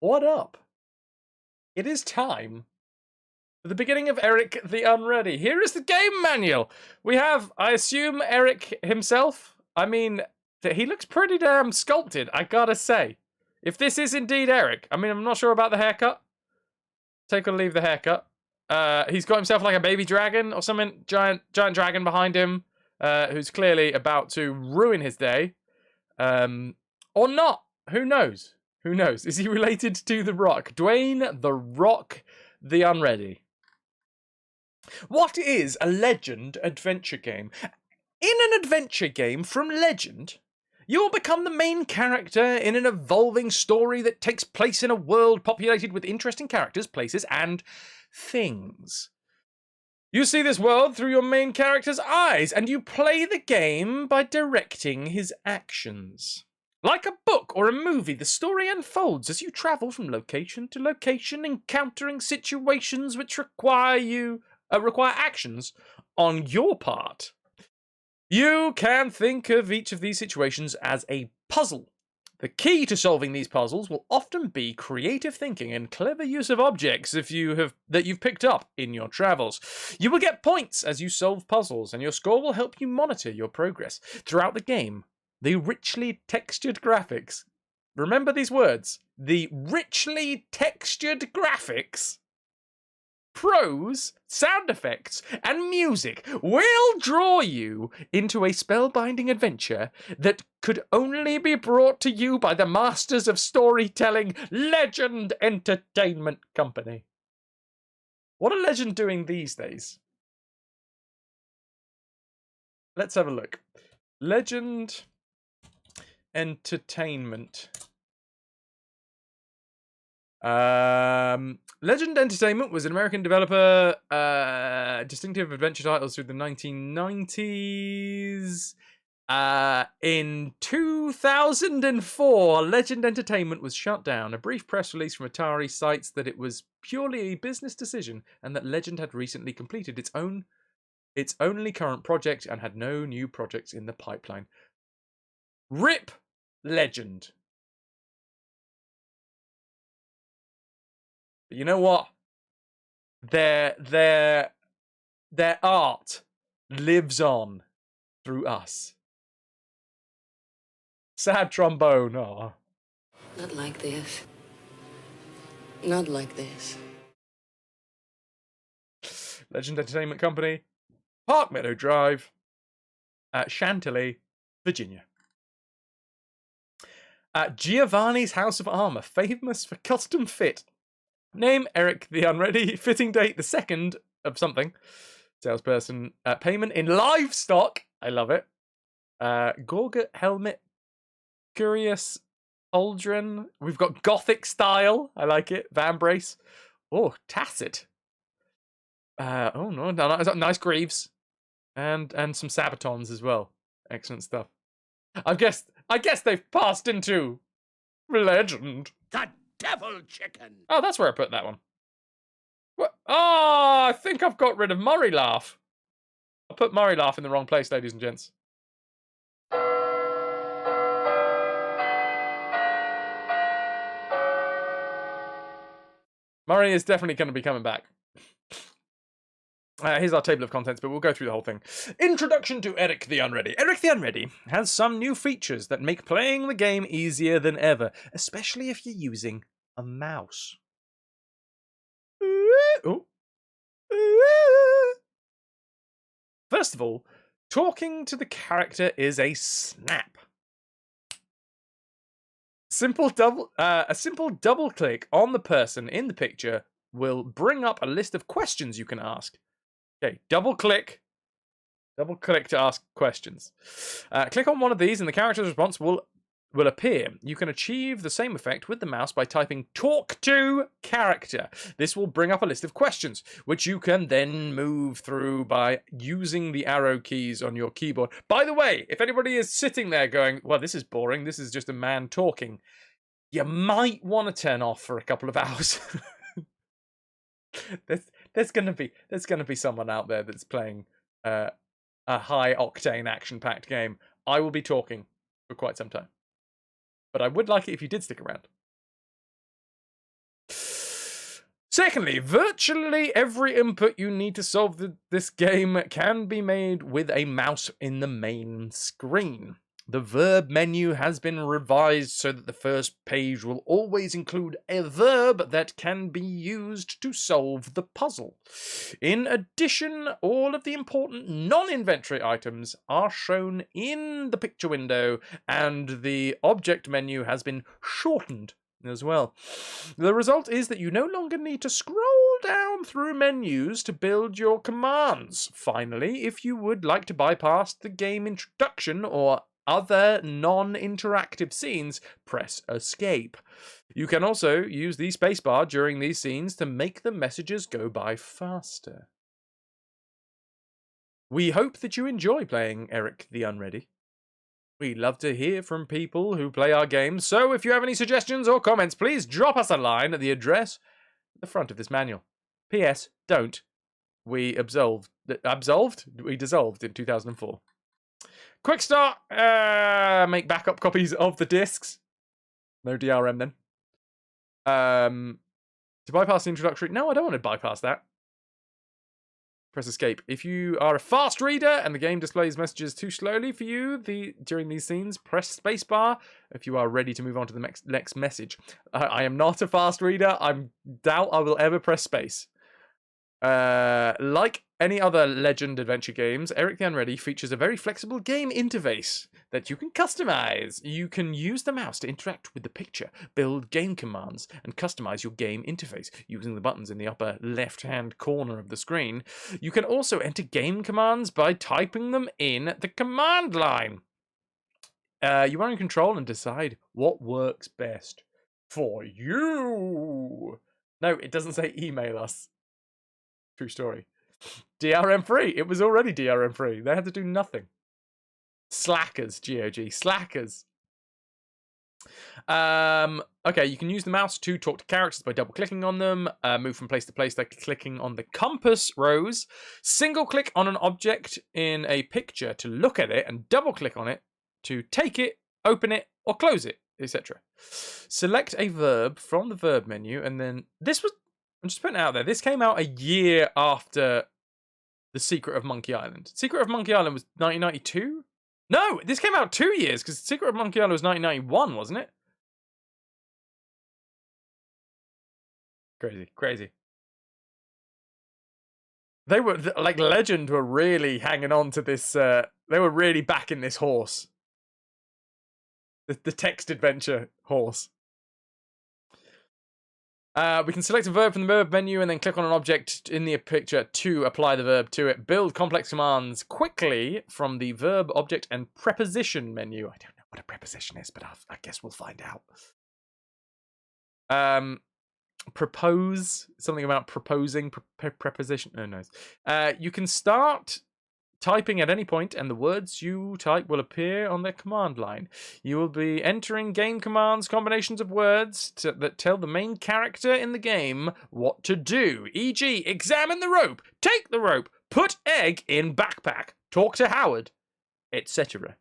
What up? It is time for the beginning of Eric the Unready. Here is the game manual. We have, I assume, Eric himself. I mean, he looks pretty damn sculpted, I gotta say. If this is indeed Eric, I mean, I'm not sure about the haircut. Take or leave the haircut. He's got himself like a baby dragon or something, giant dragon behind him, who's clearly about to ruin his day. Or not. Who knows? Who knows? Is he related to The Rock? Dwayne The Rock the Unready. What is a Legend adventure game? In an adventure game from Legend, you will become the main character in an evolving story that takes place in a world populated with interesting characters, places, and things. You see this world through your main character's eyes, and you play the game by directing his actions. Like a book or a movie, the story unfolds as you travel from location to location, encountering situations which require actions on your part. You can think of each of these situations as a puzzle. The key to solving these puzzles will often be creative thinking and clever use of objects that you've picked up in your travels. You will get points as you solve puzzles, and your score will help you monitor your progress throughout the game. The richly textured graphics. Remember these words. The richly textured graphics, prose, sound effects, and music will draw you into a spellbinding adventure that could only be brought to you by the masters of storytelling, Legend Entertainment Company. What are Legend doing these days? Let's have a look. Legend Entertainment. Legend Entertainment was an American developer, distinctive adventure titles through the 1990s. In 2004, Legend Entertainment was shut down. A brief press release from Atari cites that it was purely a business decision and that Legend had recently completed its only current project and had no new projects in the pipeline. RIP Legend. But you know what? Their art lives on through us. Sad trombone. Oh. Not like this. Not like this. Legend Entertainment Company, Park Meadow Drive, Chantilly, Virginia. Giovanni's House of Armor, famous for custom fit. Name, Eric the Unready. Fitting date, the 2nd of something. Salesperson, payment in livestock. I love it. Gorget helmet. Curious Aldrin. We've got Gothic style. I like it. Van Brace. Oh, Tacit. Oh, no. Nice Greaves. And some Sabatons as well. Excellent stuff. I guess they've passed into Legend. The devil chicken. Oh, that's where I put that one. What? Oh, I think I've got rid of Murray Laugh. I put Murray Laugh in the wrong place, ladies and gents. Murray is definitely going to be coming back. Here's our table of contents, but we'll go through the whole thing. Introduction to Eric the Unready. Eric the Unready has some new features that make playing the game easier than ever, especially if you're using a mouse. Ooh. First of all, talking to the character is a snap. A simple double click on the person in the picture will bring up a list of questions you can ask. Okay, double click to ask questions. Click on one of these and the character's response will appear. You can achieve the same effect with the mouse by typing talk to character. This will bring up a list of questions, which you can then move through by using the arrow keys on your keyboard. By the way, if anybody is sitting there going, well, this is boring, this is just a man talking, you might want to turn off for a couple of hours. There's gonna be someone out there that's playing a high octane action packed game. I will be talking for quite some time, but I would like it if you did stick around. Secondly, virtually every input you need to solve this game can be made with a mouse in the main screen. The verb menu has been revised so that the first page will always include a verb that can be used to solve the puzzle. In addition, all of the important non-inventory items are shown in the picture window, and the object menu has been shortened as well. The result is that you no longer need to scroll down through menus to build your commands. Finally, if you would like to bypass the game introduction or other non-interactive scenes, press escape. You can also use the spacebar during these scenes to make the messages go by faster. We hope that you enjoy playing Eric the Unready. We love to hear from people who play our games, so if you have any suggestions or comments, please drop us a line at the address at the front of this manual. P.S. Don't. We We dissolved in 2004. Quick start. Make backup copies of the discs. No DRM then. To bypass the introductory. No, I don't want to bypass that. Press escape. If you are a fast reader and the game displays messages too slowly for you during these scenes, press spacebar if you are ready to move on to the next message. I am not a fast reader. I doubt I will ever press space. Like any other Legend adventure games, Eric the Unready features a very flexible game interface that you can customize. You can use the mouse to interact with the picture, build game commands, and customize your game interface using the buttons in the upper left-hand corner of the screen. You can also enter game commands by typing them in the command line. You are in control and decide what works best for you. No, it doesn't say email us. True story. DRM free. It was already DRM free. They had to do nothing. Slackers, GOG. Slackers. Okay, you can use the mouse to talk to characters by double-clicking on them, move from place to place by clicking on the compass rose, single-click on an object in a picture to look at it, and double-click on it to take it, open it, or close it, etc. Select a verb from the verb menu, and then I'm just putting it out there. This came out a year after The Secret of Monkey Island. Secret of Monkey Island was 1992? No, this came out 2 years because Secret of Monkey Island was 1991, wasn't it? Crazy. They were, like, Legend were really hanging on to this. They were really backing this horse. The text adventure horse. We can select a verb from the verb menu and then click on an object in the picture to apply the verb to it. Build complex commands quickly from the verb, object, and preposition menu. I don't know what a preposition is, but I guess we'll find out. Propose. Something about proposing. Preposition. Oh, no. You can start typing at any point, and the words you type will appear on the command line. You will be entering game commands, combinations of words that tell the main character in the game what to do. E.g., examine the rope, take the rope, put egg in backpack, talk to Howard, etc.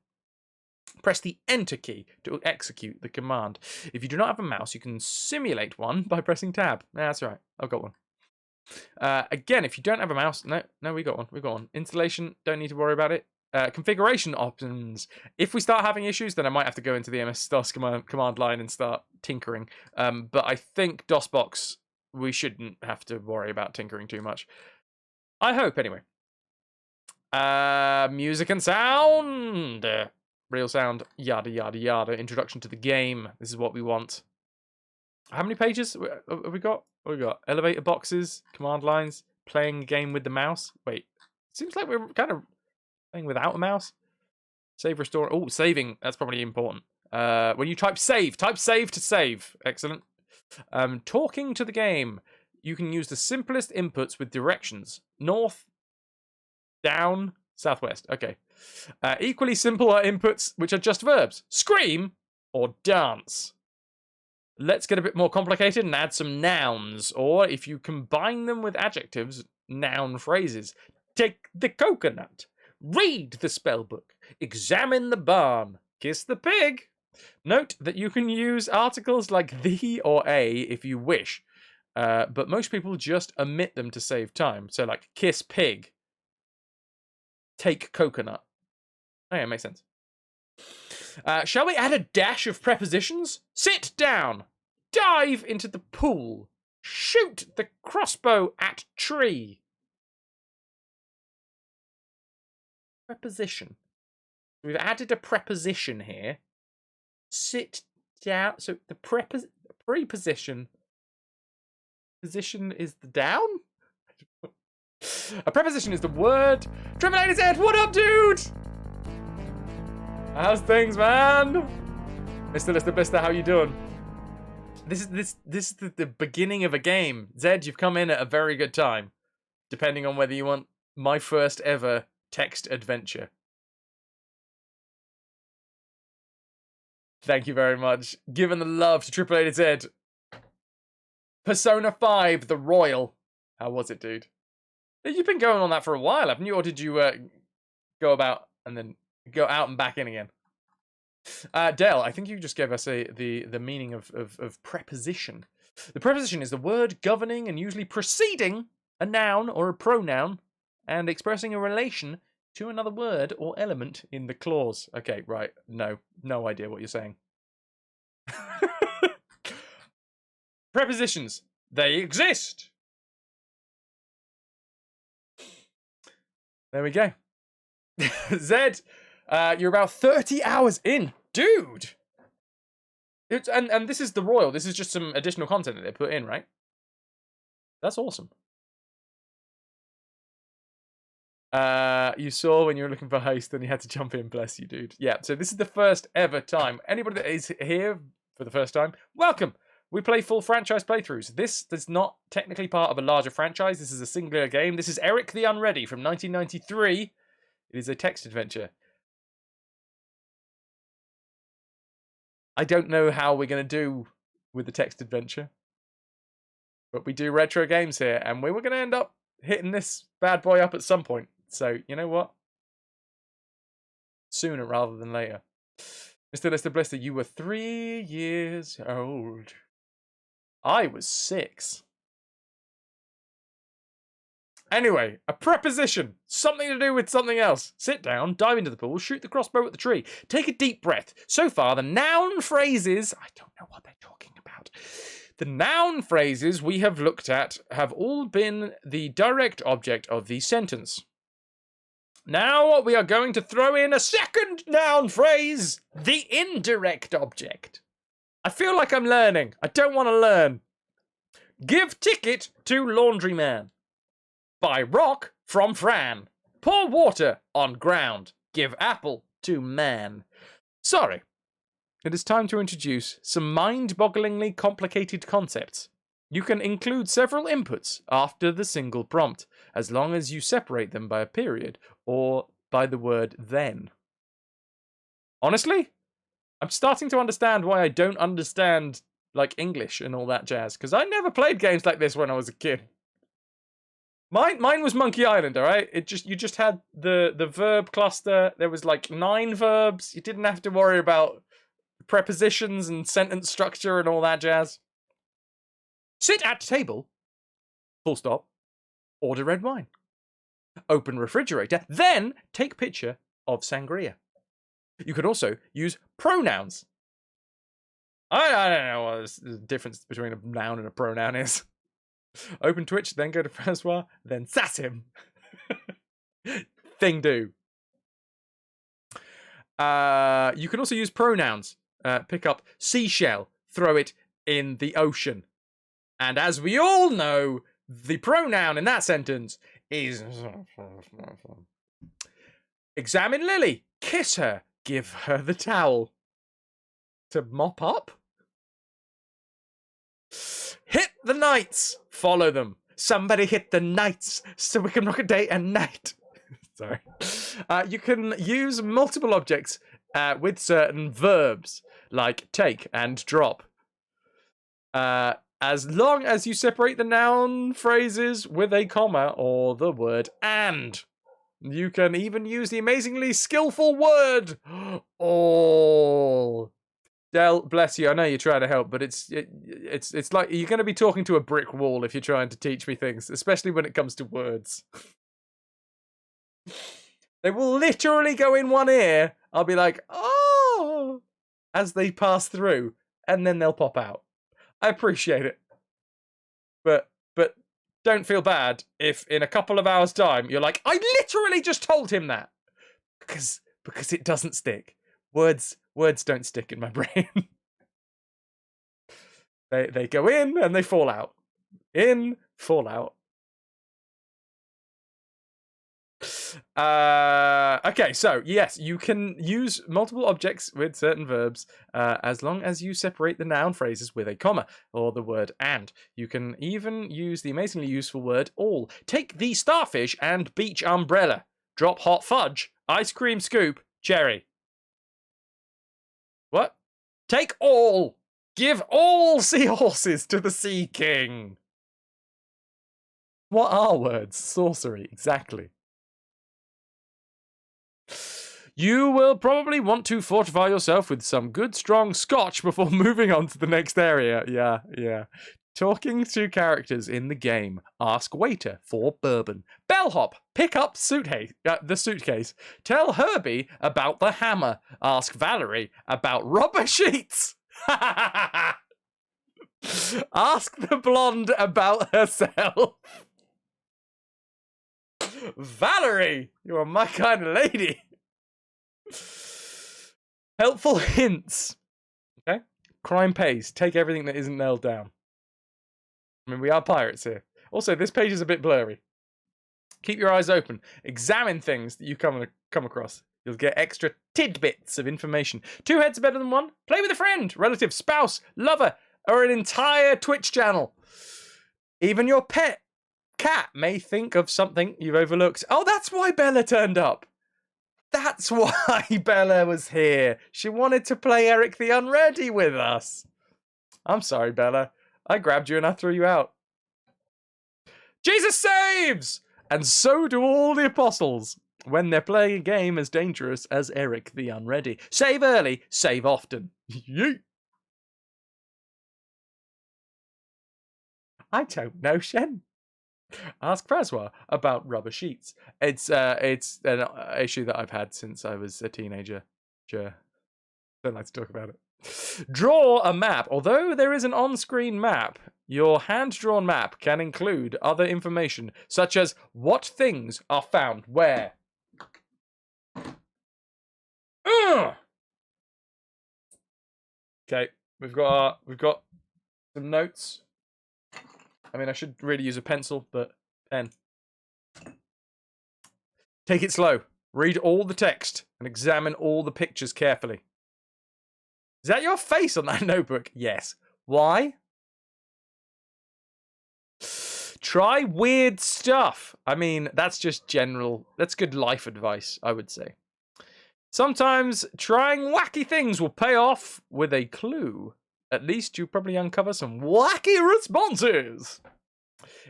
Press the Enter key to execute the command. If you do not have a mouse, you can simulate one by pressing Tab. That's right, I've got one. Again, if you don't have a mouse, no, we got one. Installation, don't need to worry about it. Configuration options. If we start having issues, then I might have to go into the MS-DOS command line and start tinkering. But I think DOSBox, we shouldn't have to worry about tinkering too much. I hope, anyway. Music and sound. Real sound, yada, yada, yada. Introduction to the game. This is what we want. How many pages have we got? What have we got? Elevator boxes, command lines, playing a game with the mouse. Wait, seems like we're kind of playing without a mouse. Save, restore. Oh, saving. That's probably important. When you type save to save. Excellent. Talking to the game. You can use the simplest inputs with directions. North, down, southwest. Okay. Equally simple are inputs which are just verbs. Scream or dance. Let's get a bit more complicated and add some nouns, or if you combine them with adjectives, noun phrases. Take the coconut, read the spell book, examine the barn, kiss the pig. Note that you can use articles like the or a if you wish. but most people just omit them to save time. So like kiss pig, take coconut. Oh yeah, makes sense. Shall we add a dash of prepositions? Sit down, dive into the pool, shoot the crossbow at tree. Preposition. We've added a preposition here. Sit down. So the preposition. Position is the down? A preposition is the word. Trevor said, what up, dude? How's things, man? Mr. Blister, how you doing? This is the beginning of a game. Zed, you've come in at a very good time. Depending on whether you want my first ever text adventure. Thank you very much. Giving the love to Triple A Zed. Persona 5, The Royal. How was it, dude? You've been going on that for a while, haven't you? Or did you go about and then go out and back in again? Dale, I think you just gave us the meaning of preposition. The preposition is the word governing and usually preceding a noun or a pronoun and expressing a relation to another word or element in the clause. Okay, right. No idea what you're saying. Prepositions. They exist. There we go. Zed, you're about 30 hours in. Dude! And this is the Royal. This is just some additional content that they put in, right? That's awesome. You saw when you were looking for host and you had to jump in. Bless you, dude. Yeah, so this is the first ever time. Anybody that is here for the first time, welcome. We play full franchise playthroughs. This is not technically part of a larger franchise. This is a singular game. This is Eric the Unready from 1993. It is a text adventure. I don't know how we're going to do with the text adventure. But we do retro games here. And we were going to end up hitting this bad boy up at some point. So, you know what? Sooner rather than later. Mr. Blister, you were 3 years old. I was 6. Anyway, a preposition. Something to do with something else. Sit down, dive into the pool, shoot the crossbow at the tree. Take a deep breath. So far, the noun phrases... I don't know what they're talking about. The noun phrases we have looked at have all been the direct object of the sentence. Now we are going to throw in a second noun phrase. The indirect object. I feel like I'm learning. I don't want to learn. Give ticket to laundryman. Buy rock from Fran. Pour water on ground. Give apple to man. Sorry. It is time to introduce some mind-bogglingly complicated concepts. You can include several inputs after the single prompt, as long as you separate them by a period or by the word then. Honestly, I'm starting to understand why I don't understand like English and all that jazz, because I never played games like this when I was a kid. Mine was Monkey Island, all right? You just had the verb cluster. There was like 9 verbs. You didn't have to worry about prepositions and sentence structure and all that jazz. Sit at table. Full stop. Order red wine. Open refrigerator. Then take picture of sangria. You could also use pronouns. I don't know what the difference between a noun and a pronoun is. Open Twitch, then go to FrasWhar, then sass him. Thing do. You can also use pronouns. Pick up seashell, throw it in the ocean. And as we all know, the pronoun in that sentence is... Examine Lily, kiss her, give her the towel. To mop up? Hit the knights, follow them. Somebody hit the knights so we can rock a day and night. Sorry. You can use multiple objects with certain verbs, like take and drop. As long as you separate the noun phrases with a comma or the word and. You can even use the amazingly skillful word all. Del, bless you. I know you're trying to help, but it's like you're going to be talking to a brick wall if you're trying to teach me things, especially when it comes to words. They will literally go in one ear. I'll be like, oh, as they pass through, and then they'll pop out. I appreciate it. But don't feel bad if in a couple of hours' time you're like, I literally just told him that. Because it doesn't stick. Words don't stick in my brain. They go in and they fall out. In, fall out. Okay, so yes, you can use multiple objects with certain verbs as long as you separate the noun phrases with a comma or the word and. You can even use the amazingly useful word all. Take the starfish and beach umbrella. Drop hot fudge, ice cream scoop, cherry. What? Take all. Give all seahorses to the Sea King. What are words? Sorcery, exactly. You will probably want to fortify yourself with some good strong scotch before moving on to the next area. Yeah. Talking to characters in the game. Ask waiter for bourbon. Bellhop. Pick up the suitcase. Tell Herbie about the hammer. Ask Valerie about rubber sheets. Ask the blonde about herself. Valerie, you are my kind of lady. Helpful hints. Okay. Crime pays. Take everything that isn't nailed down. I mean, we are pirates here. Also, this page is a bit blurry. Keep your eyes open. Examine things that you come across. You'll get extra tidbits of information. 2 heads are better than 1. Play with a friend, relative, spouse, lover, or an entire Twitch channel. Even your pet cat may think of something you've overlooked. Oh, that's why Bella turned up. That's why Bella was here. She wanted to play Eric the Unready with us. I'm sorry, Bella. I grabbed you and I threw you out. Jesus saves! And so do all the apostles when they're playing a game as dangerous as Eric the Unready. Save early, save often. Yeet. I don't know, Shen. Ask FrasWhar about rubber sheets. It's an issue that I've had since I was a teenager. Sure. Don't like to talk about it. Draw a map. Although there is an on-screen map, your hand-drawn map can include other information, such as what things are found where. Okay, we've got some notes. I mean, I should really use a pencil, but pen. Take it slow. Read all the text and examine all the pictures carefully. Is that your face on that notebook? Yes. Why? Try weird stuff. I mean, that's just general. That's good life advice, I would say. Sometimes trying wacky things will pay off with a clue. At least you probably uncover some wacky responses.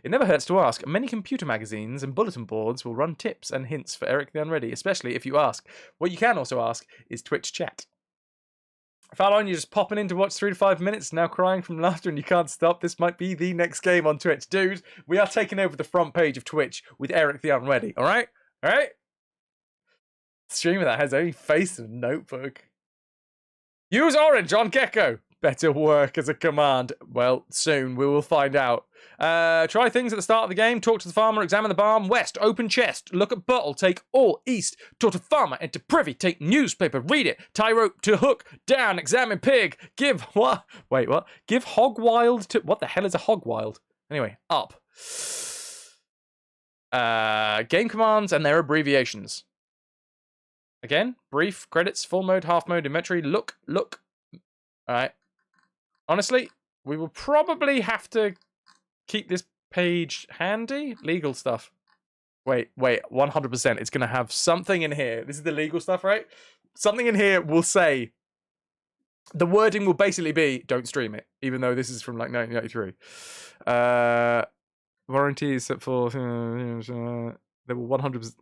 It never hurts to ask. Many computer magazines and bulletin boards will run tips and hints for Eric the Unready, especially if you ask. What you can also ask is Twitch chat. Fallon, you're just popping in to watch 3 to 5 minutes, now crying from laughter and you can't stop. This might be the next game on Twitch. Dude, we are taking over the front page of Twitch with Eric the Unready, alright? Alright? Streamer that has only face and notebook. Use orange on Gecko. Better work as a command. Well, soon we will find out. Try things at the start of the game. Talk to the farmer. Examine the barn. West. Open chest. Look at bottle. Take all. East. Talk to farmer. Enter privy. Take newspaper. Read it. Tie rope to hook. Down. Examine pig. Give what? Wait, what? Give hog wild to... What the hell is a hog wild? Anyway, up. Game commands and their abbreviations. Again, brief, credits, full mode, half mode, inventory, look. Alright. Honestly, we will probably have to keep this page handy. Legal stuff. Wait, 100%. It's going to have something in here. This is the legal stuff, right? Something in here will say, the wording will basically be, don't stream it, even though this is from like 1993. Warranties for... There were 100%...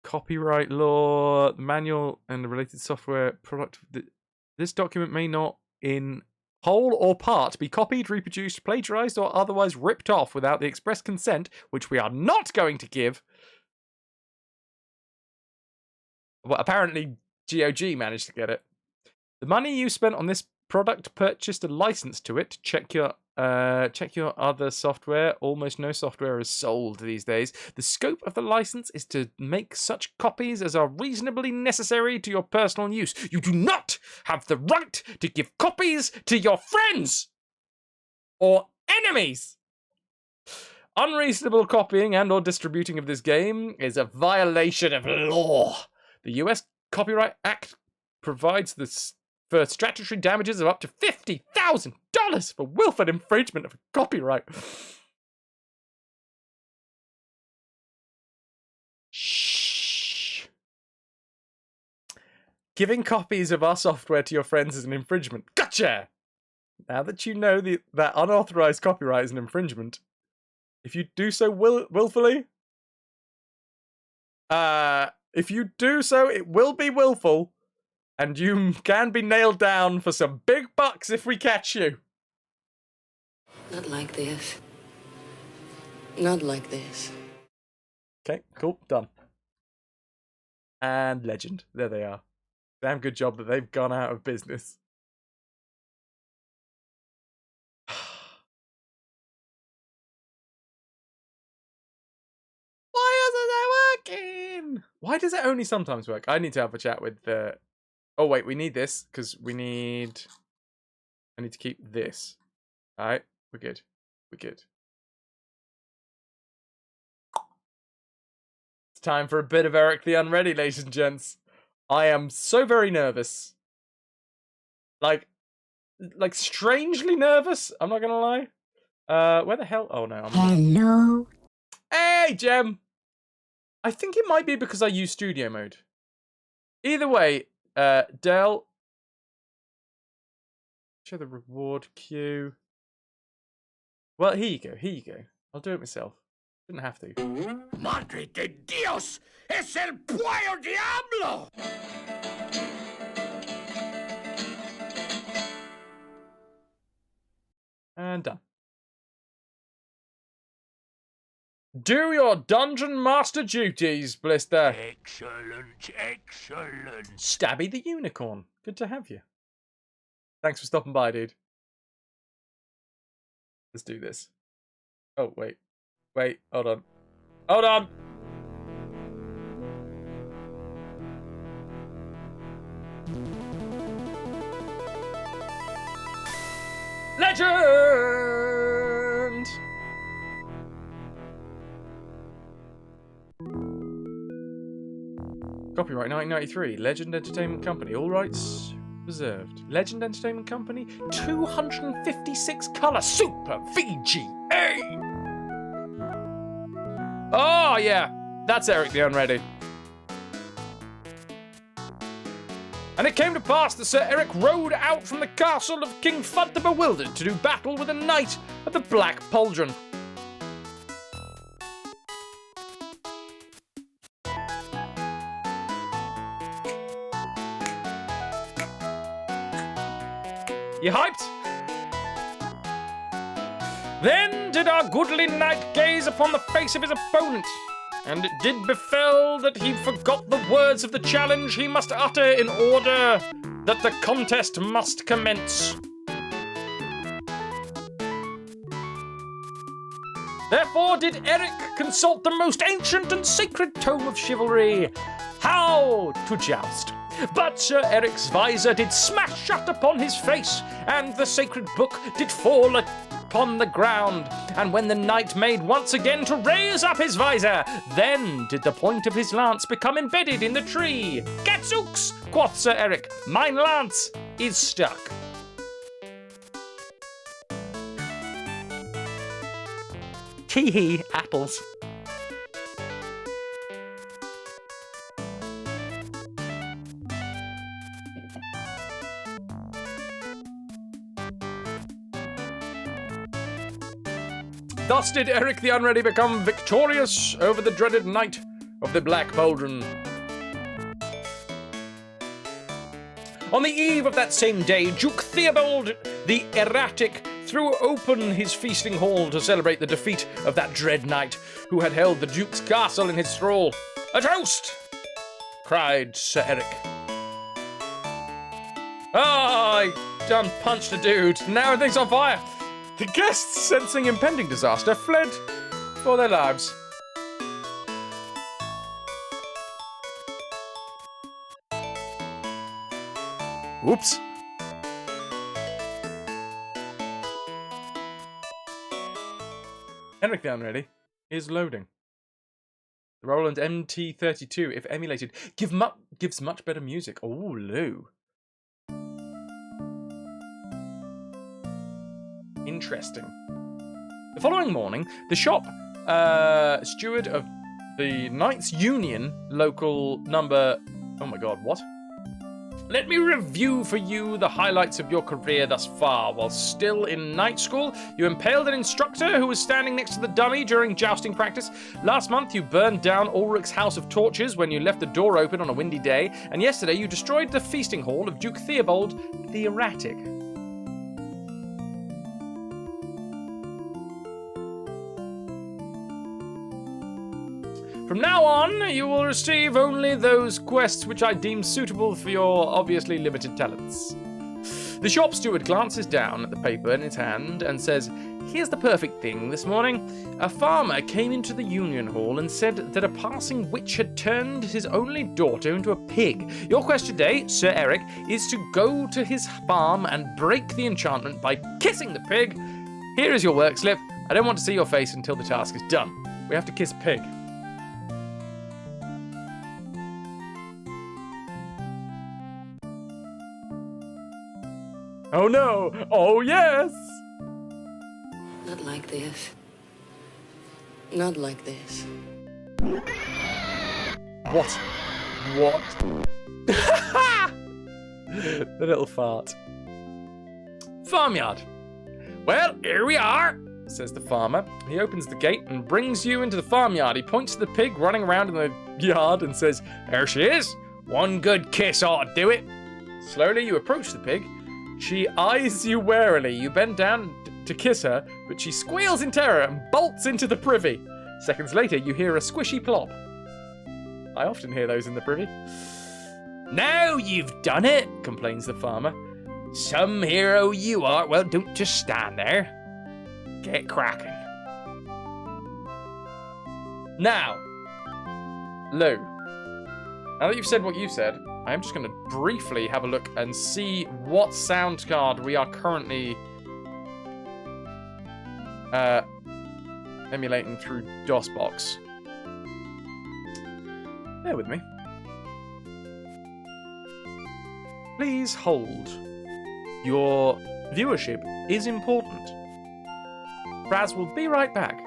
copyright law, the manual, and the related software product. This document may not, in whole or part, be copied, reproduced, plagiarized, or otherwise ripped off without the express consent, which we are not going to give. Well, apparently GOG managed to get it. The money you spent on this product purchased a license to it. Check your other software. Almost no software is sold these days. The scope of the license is to make such copies as are reasonably necessary to your personal use. You do not have the right to give copies to your friends or enemies. Unreasonable copying and or distributing of this game is a violation of law. The US Copyright Act provides this for statutory damages of up to $50,000 for willful infringement of copyright. Shh. Giving copies of our software to your friends is an infringement. Gotcha! Now that you know that unauthorized copyright is an infringement, if you do so willfully, if you do so, it will be willful. And you can be nailed down for some big bucks if we catch you. Not like this. Not like this. Okay, cool, done. And Legend. There they are. Damn good job that they've gone out of business. Why isn't it working? Why does it only sometimes work? I need to have a chat with the... Oh, wait, we need this, because we need... I need to keep this. Alright, we're good. We're good. It's time for a bit of Eric the Unready, ladies and gents. I am so very nervous. Like strangely nervous, I'm not gonna lie. Where the hell? Oh, no. Hello? Hey, Gem! I think it might be because I use studio mode. Either way... Dell. Show the reward queue. Well, here you go. Here you go. I'll do it myself. Didn't have to. Madre de Dios! ¡Es el Puyo Diablo! And done. Do your dungeon master duties, Blister. Excellent, excellent. Stabby the Unicorn. Good to have you. Thanks for stopping by, dude. Let's do this. Oh, wait. Wait, hold on. Hold on! Legend! Copyright 1993, Legend Entertainment Company, all rights reserved. Legend Entertainment Company, 256 color Super VGA! Oh yeah, that's Eric the Unready. And it came to pass that Sir Eric rode out from the castle of King Fudd the Bewildered to do battle with a knight of the Black Pauldron. You hyped? Then did our goodly knight gaze upon the face of his opponent, and it did befell that he forgot the words of the challenge he must utter in order that the contest must commence. Therefore did Eric consult the most ancient and sacred tome of chivalry, how to joust. But Sir Eric's visor did smash shut upon his face, and the sacred book did fall upon the ground. And when the knight made once again to raise up his visor, then did the point of his lance become embedded in the tree. Gadzooks, quoth Sir Eric, mine lance is stuck. Tee-hee, apples. Thus did Eric the Unready become victorious over the dreaded knight, of the Black Pauldron. On the eve of that same day, Duke Theobald the Erratic threw open his feasting hall to celebrate the defeat of that dread knight who had held the Duke's castle in his thrall. A toast! Cried Sir Eric. I done punched a dude. Now everything's on fire. The guests, sensing impending disaster, fled for their lives. Whoops. Eric the Unready is loading. The Roland MT32, if emulated, gives much better music. Oh, Lou. Interesting. The following morning, the shop steward of the Knights Union local number... Oh my god, what? Let me review for you the highlights of your career thus far. While still in night school, you impaled an instructor who was standing next to the dummy during jousting practice. Last month, you burned down Ulrich's House of Torches when you left the door open on a windy day. And yesterday, you destroyed the feasting hall of Duke Theobald the Erratic. From now on, you will receive only those quests which I deem suitable for your obviously limited talents. The shop steward glances down at the paper in his hand and says, Here's the perfect thing. This morning, a farmer came into the Union Hall and said that a passing witch had turned his only daughter into a pig. Your quest today, Sir Eric, is to go to his farm and break the enchantment by kissing the pig. Here is your work slip. I don't want to see your face until the task is done. We have to kiss pig. Oh no! Oh yes! Not like this. Not like this. What? What? The little fart. Farmyard. Well, here we are, says the farmer. He opens the gate and brings you into the farmyard. He points to the pig running around in the yard and says, There she is. One good kiss ought to do it. Slowly you approach the pig. She eyes you warily. You bend down to kiss her, but she squeals in terror and bolts into the privy. Seconds later, you hear a squishy plop. I often hear those in the privy. Now you've done it, complains the farmer. Some hero you are. Well, don't just stand there. Get cracking. Now, Lou, now that you've said what you've said, I am just going to briefly have a look and see what sound card we are currently emulating through DOSBox. Bear with me. Please hold. Your viewership is important. Fraz will be right back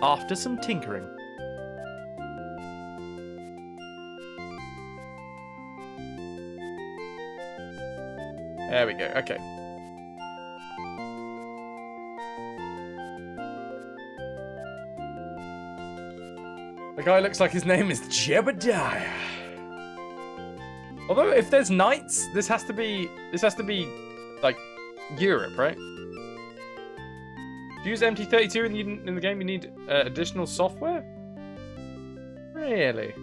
after some tinkering. There we go, okay. The guy looks like his name is Jebediah. Although if there's knights, this has to be like Europe, right? To use MT32 in the game, you need additional software? Really?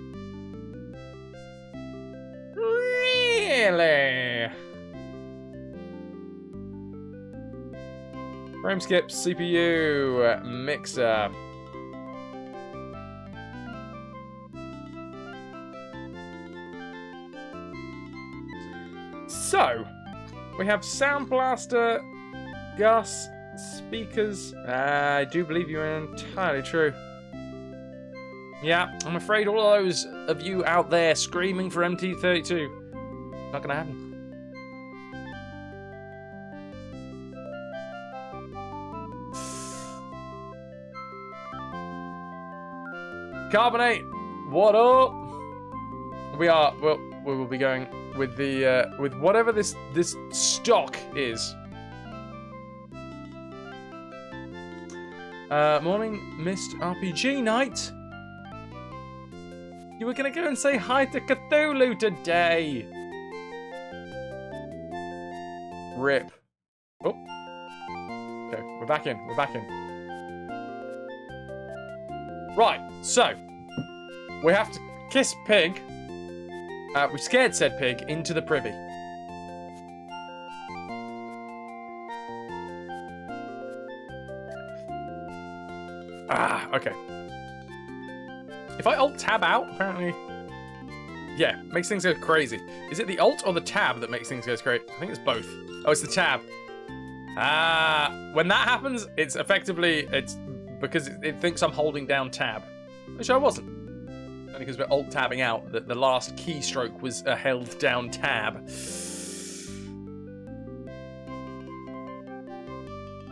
Really? Frame skip, CPU, mixer. So, we have Sound Blaster, Gus, speakers. I do believe you are entirely true. Yeah, I'm afraid all of those of you out there screaming for MT32, not gonna happen. Carbonate, what up? We will be going with the with whatever this stock is. Morning, Mist RPG Night. You were gonna go and say hi to Cthulhu today. Rip. Oh. Okay, we're back in. We're back in. Right, so we have to kiss Pig. We scared said pig into the privy. Okay. If I alt-tab out, apparently... Yeah, makes things go crazy. Is it the alt or the tab that makes things go crazy? I think it's both. Oh, it's the tab. When that happens, it's effectively... It's because it thinks I'm holding down tab. Which I wasn't. Only because we're alt-tabbing out that the last keystroke was a held down tab.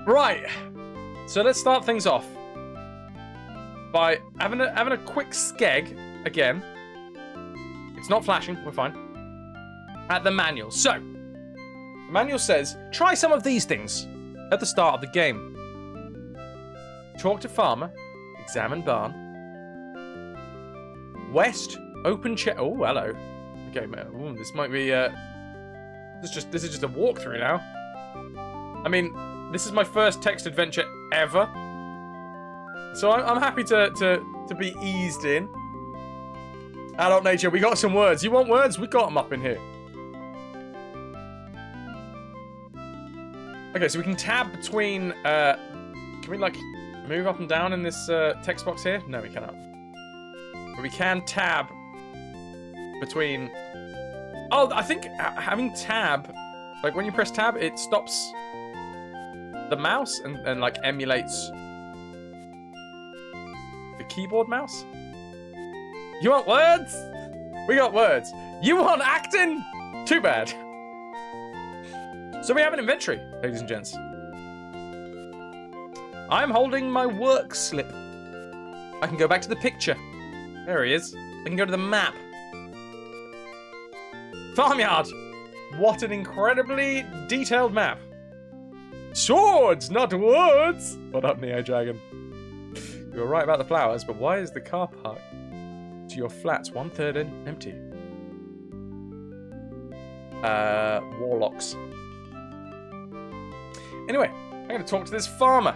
Right. So let's start things off by having a quick skeg again. It's not flashing, we're fine. At the manual. So, the manual says, try some of these things at the start of the game. Talk to farmer, examine barn. West, open check. Oh, hello. Okay, man. Ooh, this might be this is just a walkthrough now. I mean, this is my first text adventure ever. So I'm happy to be eased in. Adult nature, we got some words. You want words? We got them up in here. Okay, so we can tab between... can we, like, move up and down in this text box here? No, we cannot. But we can tab between... Oh, I think having tab... Like, when you press tab, it stops the mouse and like, emulates the keyboard mouse. You want words? We got words. You want acting? Too bad. So we have an inventory, ladies and gents. I'm holding my work slip. I can go back to the picture. There he is. I can go to the map. Farmyard. What an incredibly detailed map. Swords, not words. What up, Neo Dragon? You were right about the flowers, but why is the car park to your flats 1/3 empty? Warlocks. Anyway, I'm going to talk to this farmer.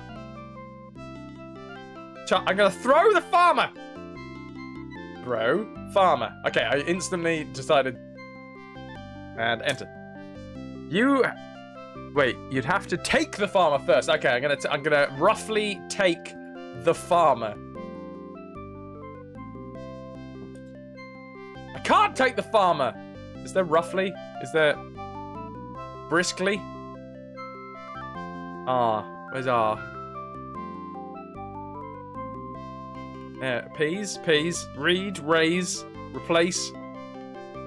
I'm going to throw the farmer. Bro, farmer. Okay, I instantly decided. And enter. Wait, you'd have to take the farmer first. Okay, I'm gonna roughly take the farmer. I can't take the farmer. Is there roughly? Is there briskly? Where's R? Yeah, peas, read, raise, replace,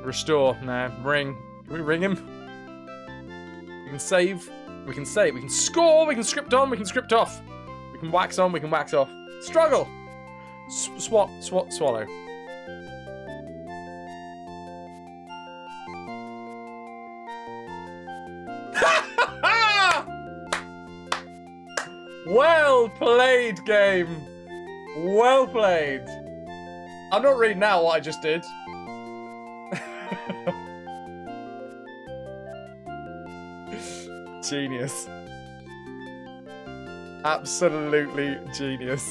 restore. Nah, ring. Can we ring him? We can save. We can save. We can score. We can script on. We can script off. We can wax on. We can wax off. Struggle. Swallow. Well played, game. Well played. I'm not reading now what I just did. Genius. Absolutely genius.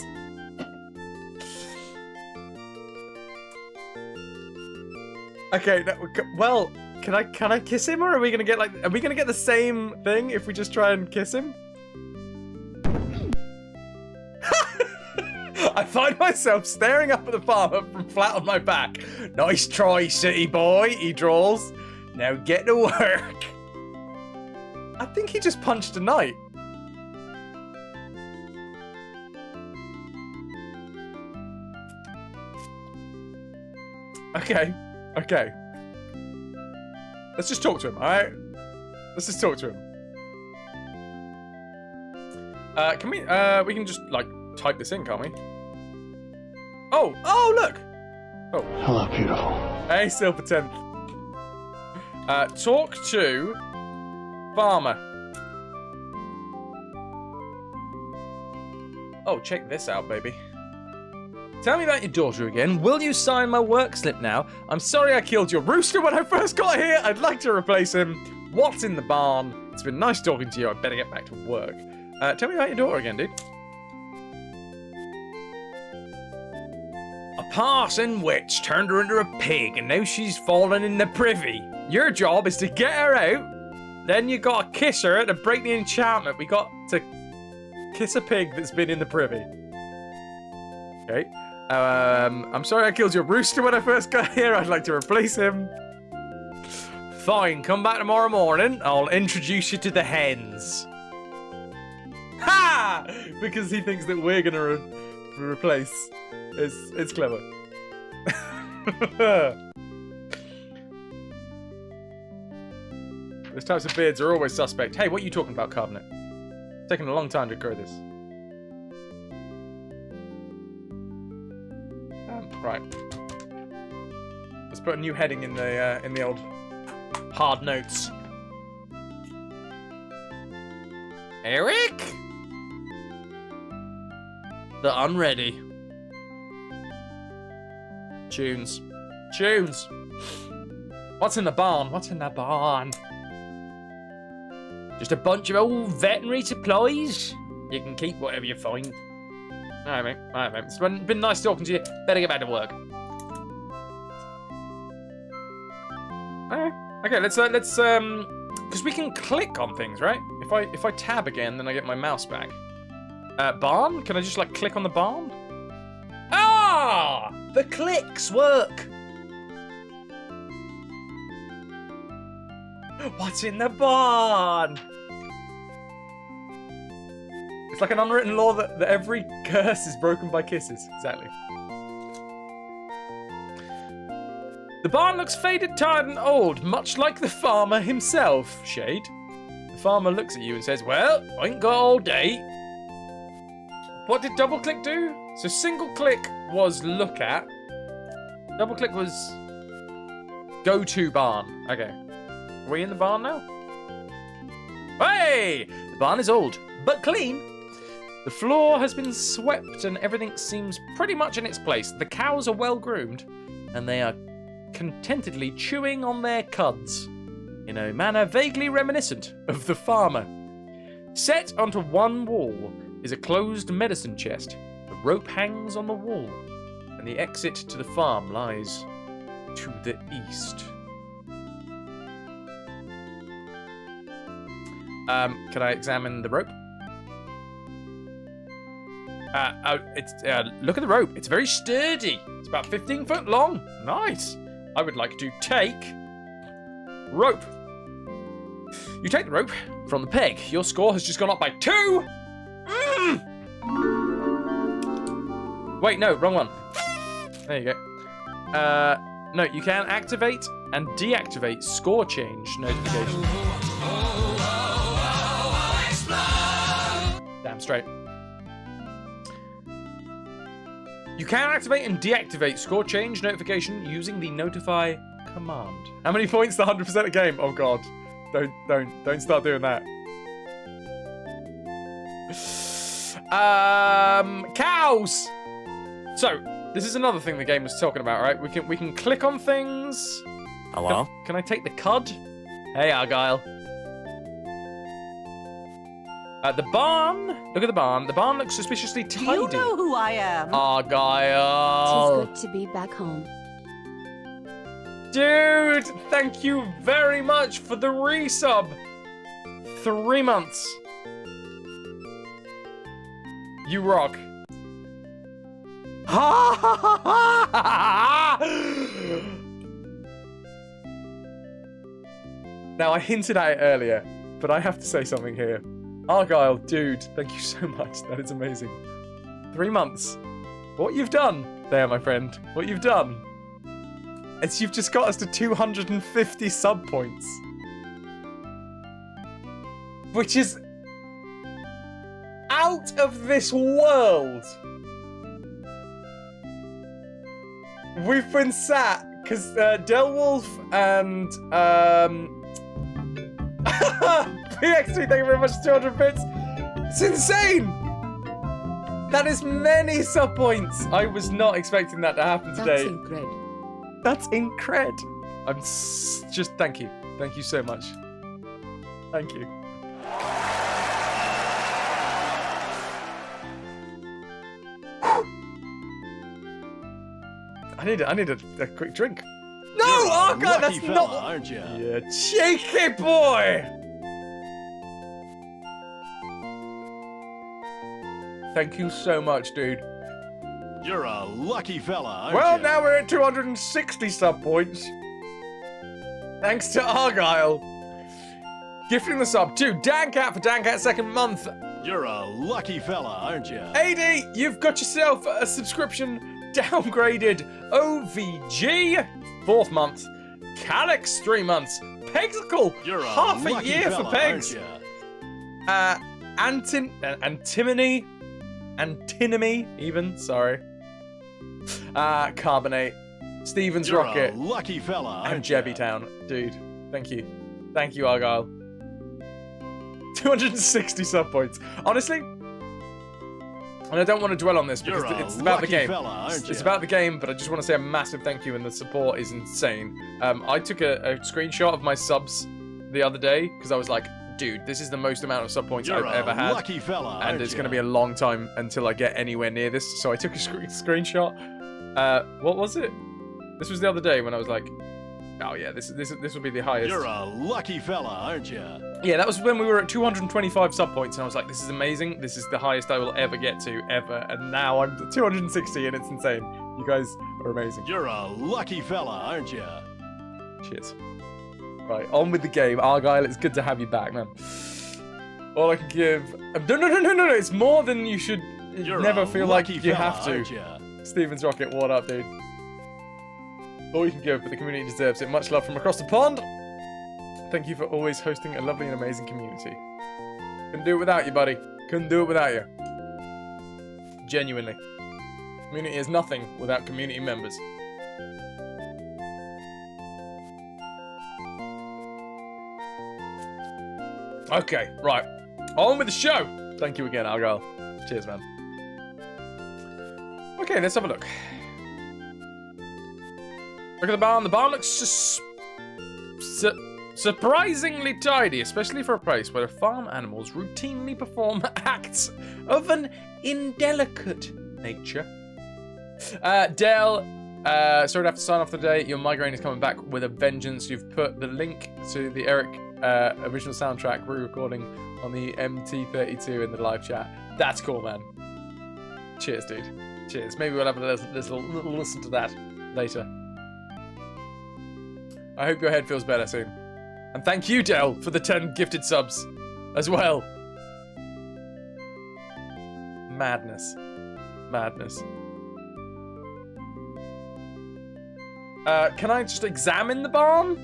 Okay, well, can I kiss him, or are we gonna get the same thing if we just try and kiss him? I find myself staring up at the farmer from flat on my back. Nice try, city boy, he drawls. Now get to work. I think he just punched a knight. Okay. Let's just talk to him, alright? Let's just talk to him. Can we can just, like, type this in, can't we? Oh, look! Oh. Hello, beautiful. Hey, Silver 10th. Talk to farmer. Oh, check this out, baby. Tell me about your daughter again. Will you sign my work slip now? I'm sorry I killed your rooster when I first got here. I'd like to replace him. What's in the barn? It's been nice talking to you. I better get back to work. Tell me about your daughter again, dude. A parson witch turned her into a pig, and now she's fallen in the privy. Your job is to get her out. Then you gotta kiss her to break the enchantment. We got to kiss a pig that's been in the privy. Okay. I'm sorry I killed your rooster when I first got here. I'd like to replace him. Fine, come back tomorrow morning. I'll introduce you to the hens. Ha! Because he thinks that we're gonna replace. It's clever. Those types of beards are always suspect. Hey, what are you talking about, Carbonate? It's taking a long time to grow this. Right. Let's put a new heading in the old hard notes. Eric the Unready. Tunes. What's in the barn? What's in the barn? Just a bunch of old veterinary supplies. You can keep whatever you find. Alright, mate. Alright, mate. It's been nice talking to you. Better get back to work. Okay, let's because we can click on things, right? If I tab again, then I get my mouse back. Barn? Can I just like click on the barn? Ah! The clicks work. What's in the barn? It's like an unwritten law that every curse is broken by kisses. Exactly. The barn looks faded, tired, and old, much like the farmer himself, Shade. The farmer looks at you and says, well, I ain't got all day. What did double click do? So single click was look at. Double click was go to barn. Okay. Are we in the barn now? Hey! The barn is old, but clean. The floor has been swept and everything seems pretty much in its place. The cows are well groomed and they are contentedly chewing on their cuds in a manner vaguely reminiscent of the farmer. Set onto one wall is a closed medicine chest. The rope hangs on the wall and the exit to the farm lies to the east. Can I examine the rope? Look at the rope. It's very sturdy. It's about 15 foot long. Nice. I would like to take rope. You take the rope from the peg. Your score has just gone up by 2. Wait, no, wrong one. There you go. No, you can activate and deactivate score change notifications. Damn straight. You can activate and deactivate score change notification using the notify command. How many points to 100% a game? Oh god. Don't start doing that. Cows! So, this is another thing the game was talking about, right? We can click on things. Hello? Can I take the cud? Hey, Argyle. The barn. Look at the barn. The barn looks suspiciously tidy. You know who I am. Argyle. Tis good to be back home. Dude, thank you very much for the resub. 3 months. You rock. Now, I hinted at it earlier, but I have to say something here. Argyle, dude, thank you so much. That is amazing. 3 months. What you've done there, my friend, what you've done is you've just got us to 250 sub points. Which is out of this world. We've been sat, because Delwolf and PX3, thank you very much for 200 bits. It's insane! That is many sub points. I was not expecting that to happen today. That's incredible. That's incred. I'm just thank you. Thank you so much. Thank you. I need a quick drink. No, oh god, that's fella, not. aren't you? Yeah, cheeky boy. Thank you so much, dude. You're a lucky fella, aren't Well, you? now we're at 260 sub points. Thanks to Argyle. Gifting the sub to Dan Cat for Dan Cat's second month. You're a lucky fella, aren't you? AD, you've got yourself a subscription downgraded. OVG, 4th month. Calix, 3 months. Pegsicle, You're a half a lucky year fella, for Pegs. aren't you? Antinomy, even, sorry. Carbonate, Stevens You're Rocket, a lucky fella, and aren't you? Jebby Town. Dude, thank you. Thank you, Argyle. 260 sub points. Honestly, and I don't want to dwell on this because You're a it's about the lucky game. fella, aren't It's you? about the game, but I just want to say a massive thank you, and the support is insane. I took a screenshot of my subs the other day because I was like, dude, this is the most amount of sub points You're I've ever a had. lucky fella, And aren't it's you? going to be a long time until I get anywhere near this. So I took a screenshot. What was it? This was the other day when I was like, oh yeah, this will be the highest. You're a lucky fella, aren't you? Yeah, that was when we were at 225 sub points, and I was like, this is amazing. This is the highest I will ever get to, ever. And now I'm at 260, and it's insane. You guys are amazing. You're a lucky fella, aren't you? Cheers. Right, on with the game. Argyle, it's good to have you back, man. All I can give... No. It's more than you should You're never a feel like lucky you fella, have to. aren't you? Stevens Rocket, what up, dude? All you can give, but the community deserves it. Much love from across the pond. Thank you for always hosting a lovely and amazing community. Couldn't do it without you, buddy. Couldn't do it without you. Genuinely. Community is nothing without community members. Okay, right. On with the show. Thank you again, Argyle. Cheers, man. Okay, let's have a look. Look at the barn. The barn looks surprisingly tidy, especially for a place where farm animals routinely perform acts of an indelicate nature. Dale, sorry to have to sign off today. Your migraine is coming back with a vengeance. You've put the link to the Eric original soundtrack re-recording on the MT32 in the live chat. That's cool, man. Cheers, dude. Cheers. Maybe we'll have a little listen to that later. I hope your head feels better soon. And thank you, Del, for the 10 gifted subs as well. Madness. Madness. Can I just examine the barn?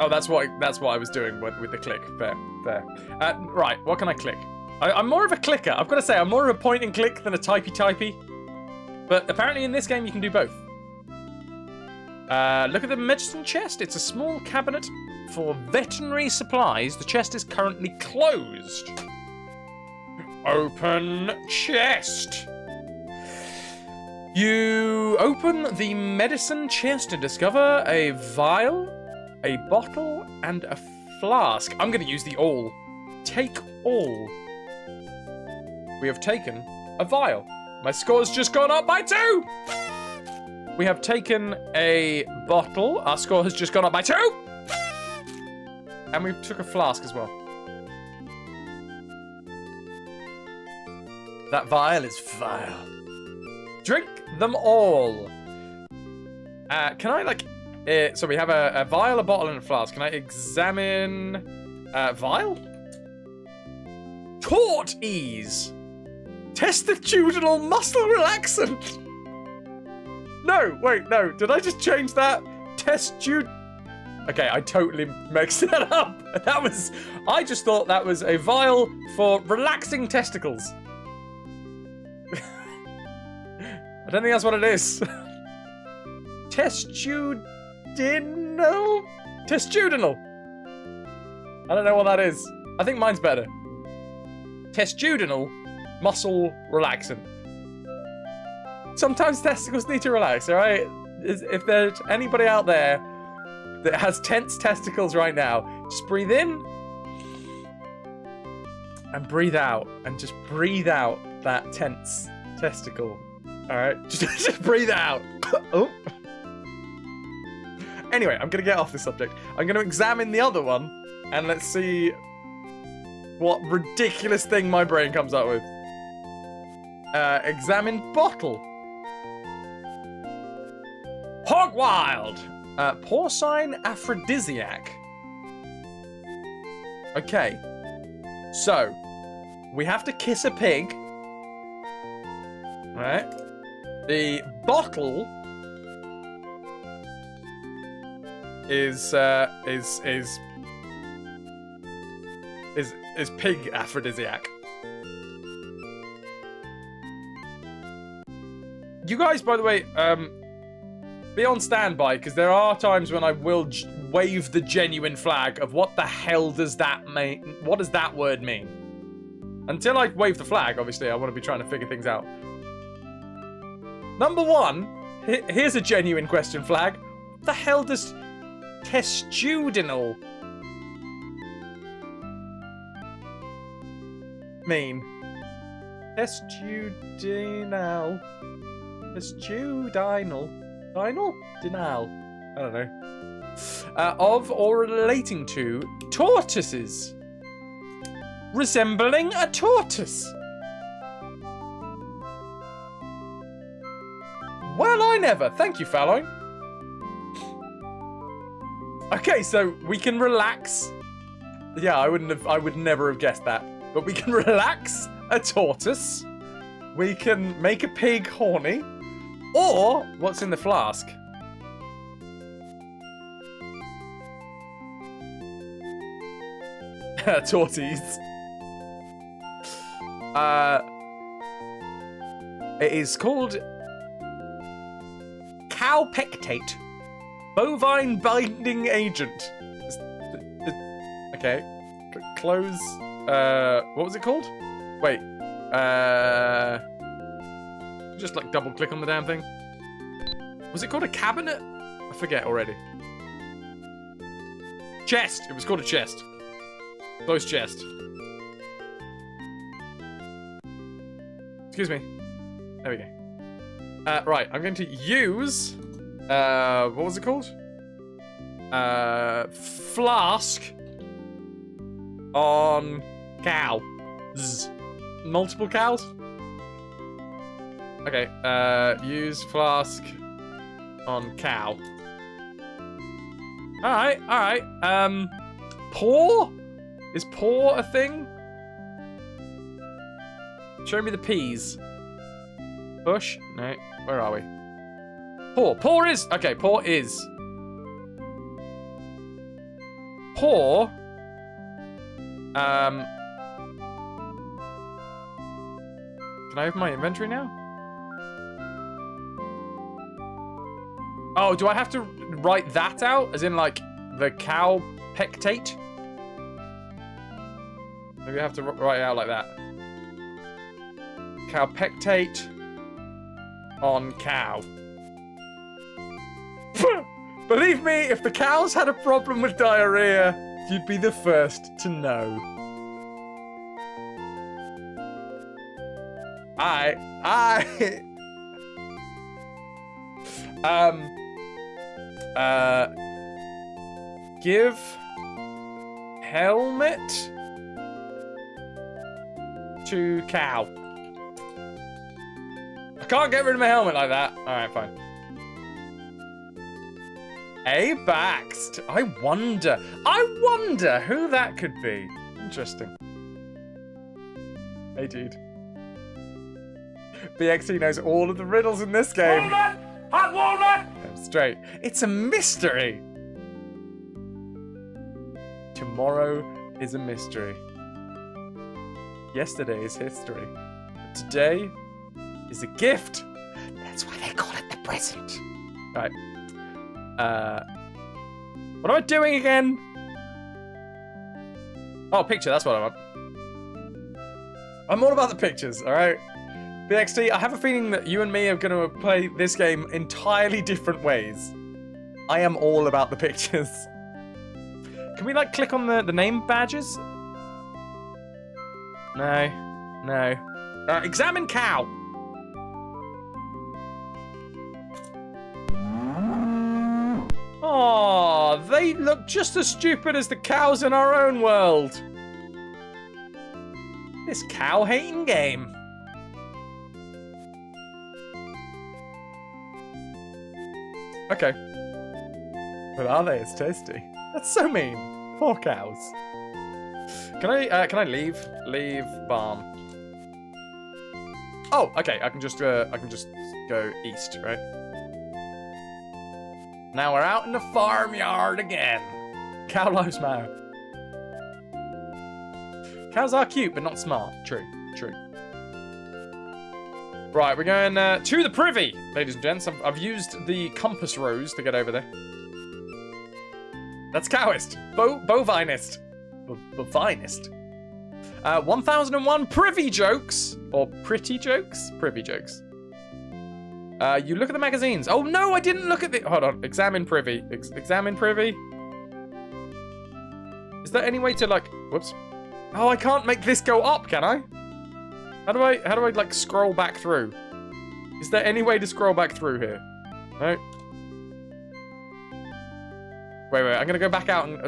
Oh, that's what I was doing with the click. Fair. Right, what can I click? I'm more of a clicker. I've got to say, I'm more of a point and click than a typey. But apparently in this game you can do both. Look at the medicine chest. It's a small cabinet for veterinary supplies. The chest is currently closed. Open chest. You open the medicine chest and discover a vial, a bottle, and a flask. I'm going to use the all. Take all. We have taken a vial. My score's just gone up by 2! We have taken a bottle. Our score has just gone up by 2! And we took a flask as well. That vial is vile. Drink them all. Can I, like... so we have a vial, a bottle, and a flask. Can I examine... vial? Taut ease. Testatudinal muscle relaxant. No, wait, no. Did I just change that? Okay, I totally mixed that up. I just thought that was a vial for relaxing testicles. I don't think that's what it is. Testudinal? Testudinal. I don't know what that is. I think mine's better. Testudinal, muscle relaxant. Sometimes testicles need to relax, all right? If there's anybody out there that has tense testicles right now, just breathe in and breathe out, and just breathe out that tense testicle. All right, just breathe out. Oh. Anyway, I'm gonna get off this subject. I'm gonna examine the other one, and let's see what ridiculous thing my brain comes up with. Examine bottle. Hog wild. Porcine aphrodisiac. Okay. So, we have to kiss a pig. Right? The bottle is pig aphrodisiac. You guys, by the way, be on standby, because there are times when I will wave the genuine flag of what the hell does that mean? What does that word mean? Until I wave the flag, obviously, I want to be trying to figure things out. Number one, here's a genuine question flag. What the hell does testudinal mean? Testudinal. Testudinal. Dinal? I don't know. Of or relating to tortoises. Resembling a tortoise. Well, I never. Thank you, Fallow. Okay, so we can relax. Yeah, I would never have guessed that. But we can relax a tortoise. We can make a pig horny. Or, what's in the flask? Torties. It is called cow pectate, bovine binding agent. Okay, close. What was it called? Wait. Just like double click on the damn thing. Was it called a cabinet? I forget already. Chest. It was called a chest. Close chest. Excuse me. There we go. Right, I'm going to use... what was it called? Flask on cows. Multiple cows? Okay, use flask on cow. Alright, alright. Paw? Is paw a thing? Show me the peas. Bush? No. Where are we? Paw. Paw is. Okay, paw is. Paw. Can I open my inventory now? Oh, do I have to write that out? As in, like, the cow pectate? Maybe I have to write it out like that. Cow pectate on cow. Believe me, if the cows had a problem with diarrhea, you'd be the first to know. Give helmet to cow. I can't get rid of my helmet like that. Alright, fine. A Baxt. I wonder who that could be. Interesting. Hey, dude. BXT knows all of the riddles in this game. Walnut! Hot walnut! I'm straight. It's a mystery. Tomorrow is a mystery. Yesterday is history. Today is a gift. That's why they call it the present. Right. What am I doing again? Oh, picture, that's what I want. I'm all about the pictures, alright? BXT, I have a feeling that you and me are going to play this game entirely different ways. I am all about the pictures. Can we, like, click on the name badges? No. No. Examine cow! Aww, they look just as stupid as the cows in our own world. This cow-hating game. Okay. But are they as tasty? That's so mean. Poor cows. Can I leave? Leave barn. Oh, okay. I can just go east, right? Now we're out in the farmyard again. Cow lives matter. Cows are cute, but not smart. True, true. Right, we're going to the privy, ladies and gents. I've used the compass rose to get over there. That's cowist. Bovinist. Bovinist. 1001 privy jokes. Or pretty jokes? Privy jokes. You look at the magazines. Oh no, I didn't look at the... Hold on. Examine privy. Examine privy. Is there any way to, like... Whoops. Oh, I can't make this go up, can I? How do I like scroll back through? Is there any way to scroll back through here? No. Wait, I'm gonna go back out and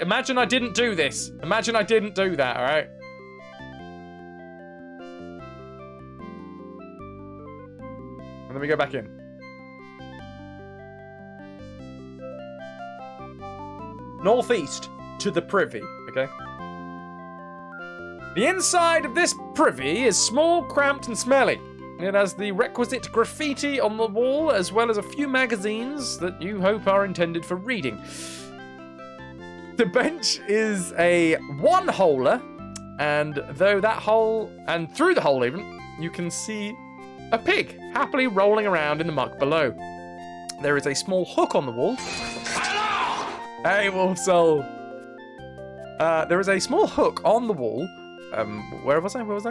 imagine I didn't do this. Imagine I didn't do that, alright? And then we go back in. Northeast to the privy, okay? The inside of this privy is small, cramped, and smelly. It has the requisite graffiti on the wall, as well as a few magazines that you hope are intended for reading. The bench is a one-holer, and through the hole even, you can see a pig happily rolling around in the muck below. There is a small hook on the wall. Hey, Wolf Soul. There is a small hook on the wall. Where was I? Where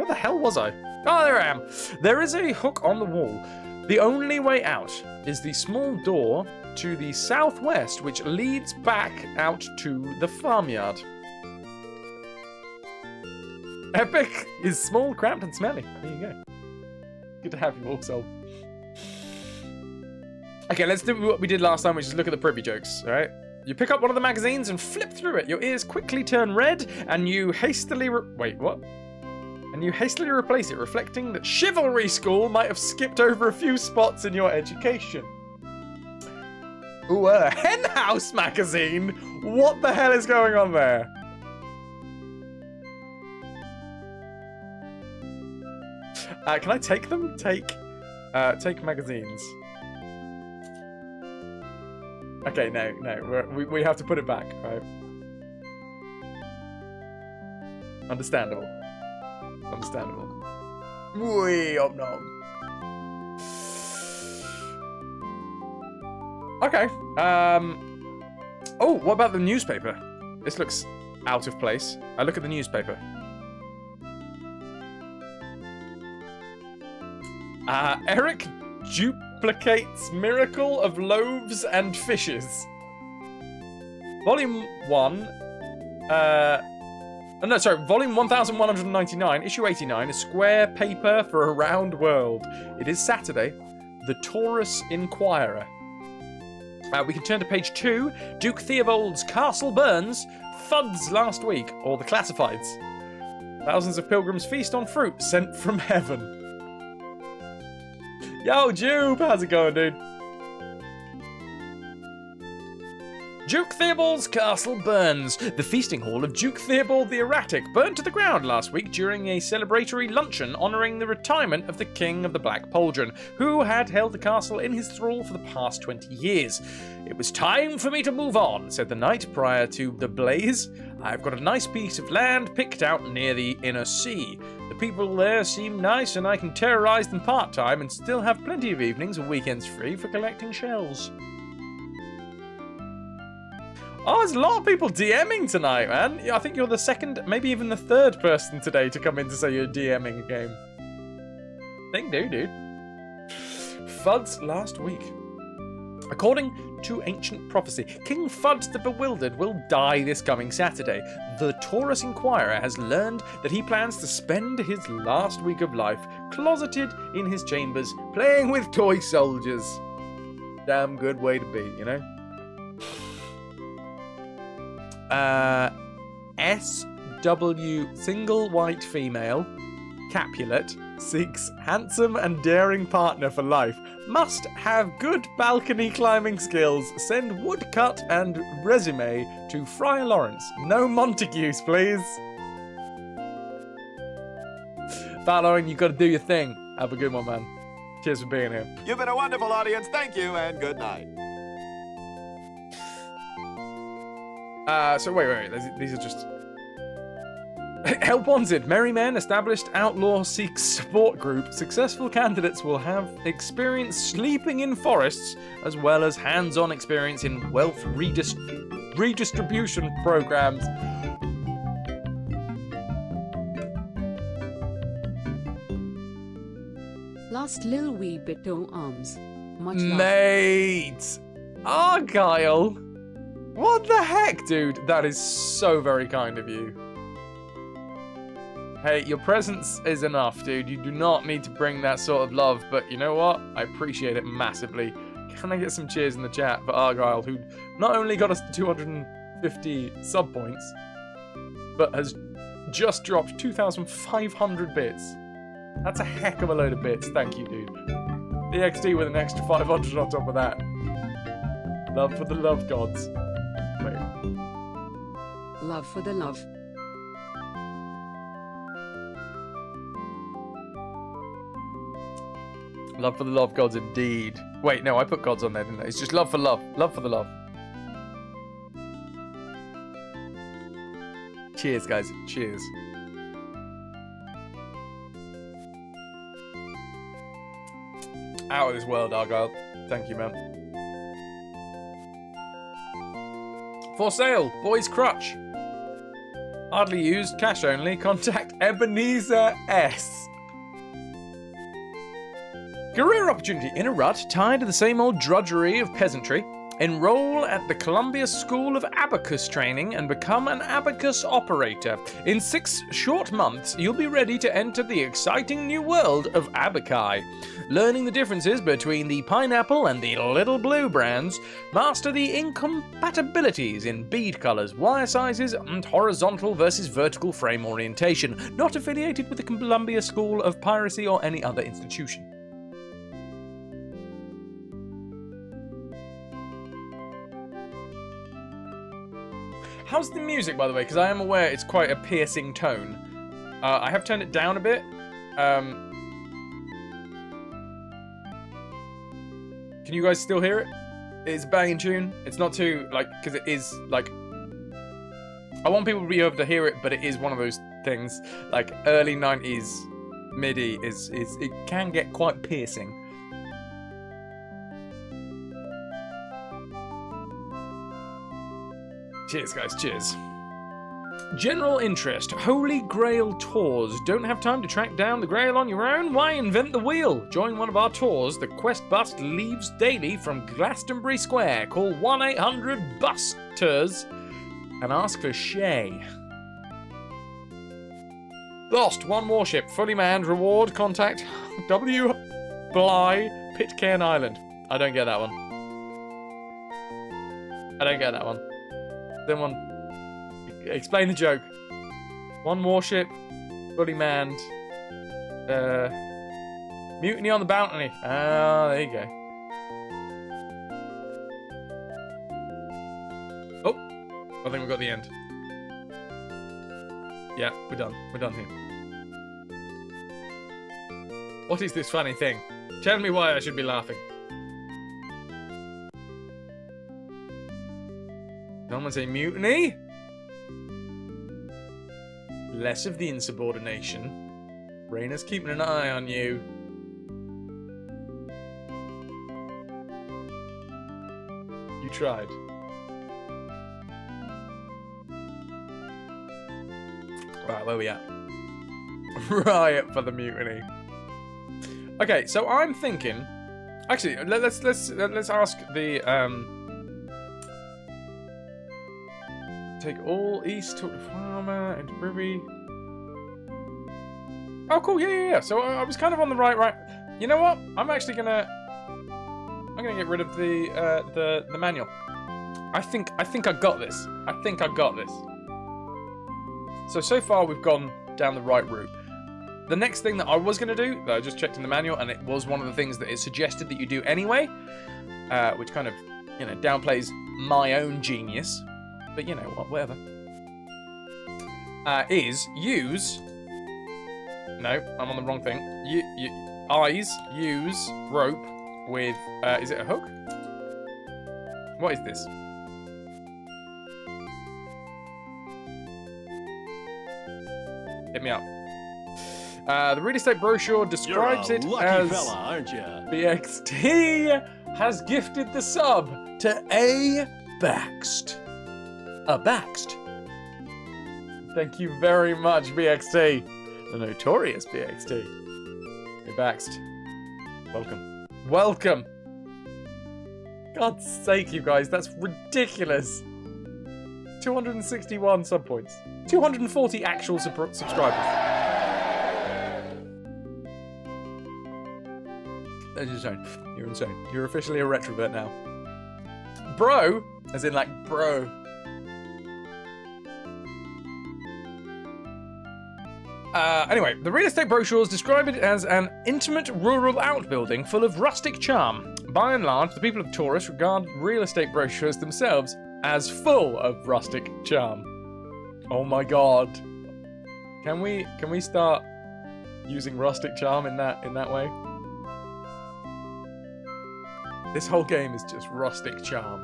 the hell was I? Oh, there I am. There is a hook on the wall. The only way out is the small door to the southwest, which leads back out to the farmyard. Epic is small, cramped, and smelly. There you go. Good to have you, Wolf Soul. Okay, let's do what we did last time, which is look at the privy jokes, alright? You pick up one of the magazines and flip through it. Your ears quickly turn red, and you hastily wait, what? And you hastily replace it, reflecting that chivalry school might have skipped over a few spots in your education. Ooh, a hen house magazine? What the hell is going on there? Can I take them? Take magazines. Okay, no, we have to put it back, right? Understandable. Wee, nom. Okay. Oh, what about the newspaper? This looks out of place. I look at the newspaper. Eric duplicates Miracle of Loaves and Fishes. Volume 1. Volume 1199, issue 89, a square paper for a round world. It is Saturday. The Taurus Inquirer. We can turn to page 2. Duke Theobald's Castle Burns. Fuds last week, or the Classifieds. Thousands of pilgrims feast on fruit sent from heaven. Yo, Jupe, how's it going, dude? Duke Theobald's Castle burns. The feasting hall of Duke Theobald the Erratic burned to the ground last week during a celebratory luncheon honouring the retirement of the King of the Black Pauldron, who had held the castle in his thrall for the past 20 years. It was time for me to move on, said the knight prior to the blaze. I've got a nice piece of land picked out near the inner sea. The people there seem nice and I can terrorize them part-time and still have plenty of evenings and weekends free for collecting shells. Oh, there's a lot of people DMing tonight, man. I think you're the second, maybe even the third person today to come in to say you're DMing a game. Thing do, dude. Fuds last week. According to ancient prophecy, King Fuds the Bewildered will die this coming Saturday. The Taurus Inquirer has learned that he plans to spend his last week of life closeted in his chambers, playing with toy soldiers. Damn good way to be, you know? SW, single white female, Capulet, seeks handsome and daring partner for life. Must have good balcony climbing skills. Send woodcut and resume to Friar Lawrence. No Montagues, please. Fallon, you gotta do your thing. Have a good one, man. Cheers for being here. You've been a wonderful audience. Thank you and good night. So wait. These are just... Help wanted. Merry Men, established outlaw seeks support group. Successful candidates will have experience sleeping in forests as well as hands-on experience in wealth redistribution programs. Lost little wee bit to arms. Much love. Mate! Argyle! What the heck, dude? That is so very kind of you. Hey, your presence is enough, dude. You do not need to bring that sort of love, but you know what? I appreciate it massively. Can I get some cheers in the chat for Argyle, who not only got us to 250 sub points, but has just dropped 2,500 bits. That's a heck of a load of bits. Thank you, dude. EXD with an extra 500 on top of that. Love for the love gods. Wait. Love for the love. Love for the love gods indeed. Wait, no, I put gods on there, didn't I? It's just love for love. Love for the love. Cheers, guys. Cheers. Out of this world, Argyle. Thank you, man. For sale, Boy's Crutch. Hardly used, cash only. Contact Ebenezer S. Career opportunity in a rut, tired of the same old drudgery of peasantry. Enroll at the Columbia School of Abacus Training and become an abacus operator. In 6 short months, you'll be ready to enter the exciting new world of abaci. Learning the differences between the pineapple and the little blue brands, master the incompatibilities in bead colors, wire sizes, and horizontal versus vertical frame orientation. Not affiliated with the Columbia School of Piracy or any other institution. How's the music, by the way? Because I am aware it's quite a piercing tone. I have turned it down a bit. Can you guys still hear it? It's a banging tune. It's not too, like, because it is, like... I want people to be able to hear it, but it is one of those things. Like, early 90s MIDI it can get quite piercing. Cheers, guys, cheers. General interest. Holy Grail tours. Don't have time to track down the Grail on your own? Why invent the wheel? Join one of our tours. The Quest bus leaves daily from Glastonbury Square. Call 1-800-BUS-TERS and ask for Shay. Lost. 1 warship. Fully manned. Reward. Contact W. Bly, Pitcairn Island. I don't get that one. I don't get that one. Then one. Explain the joke. 1 warship, fully manned. Mutiny on the Bounty. Ah, there you go. Oh, I think we got the end. Yeah, we're done. We're done here. What is this funny thing? Tell me why I should be laughing. Someone say mutiny? Less of the insubordination. Raina's keeping an eye on you. You tried. Right, where we at? Riot for the mutiny. Okay, so I'm thinking. Actually, let's ask the take all east to farmer and privy. Oh, cool. Yeah. So I was kind of on the right. You know what? I'm gonna get rid of the manual. I think I got this. So far we've gone down the right route. The next thing that I was going to do, that I just checked in the manual, and it was one of the things that it suggested that you do anyway, which kind of, downplays my own genius, but you know what, whatever, is use, no, I'm on the wrong thing, use rope with, is it a hook? What is this? Hit me up. The real estate brochure describes it as fella, aren't you? BXT has gifted the sub to A. Baxt. Baxt. Thank you very much, BXT. The notorious BXT. A Baxt. Welcome. God's sake, you guys, that's ridiculous. 261 sub points. 240 actual subscribers. That's insane. You're insane. You're officially a retrovert now. Bro, as in like bro. Anyway, the real estate brochures describe it as an intimate rural outbuilding full of rustic charm. By and large, the people of Taurus regard real estate brochures themselves as full of rustic charm. Oh my god. Can we start using rustic charm in that way? This whole game is just rustic charm.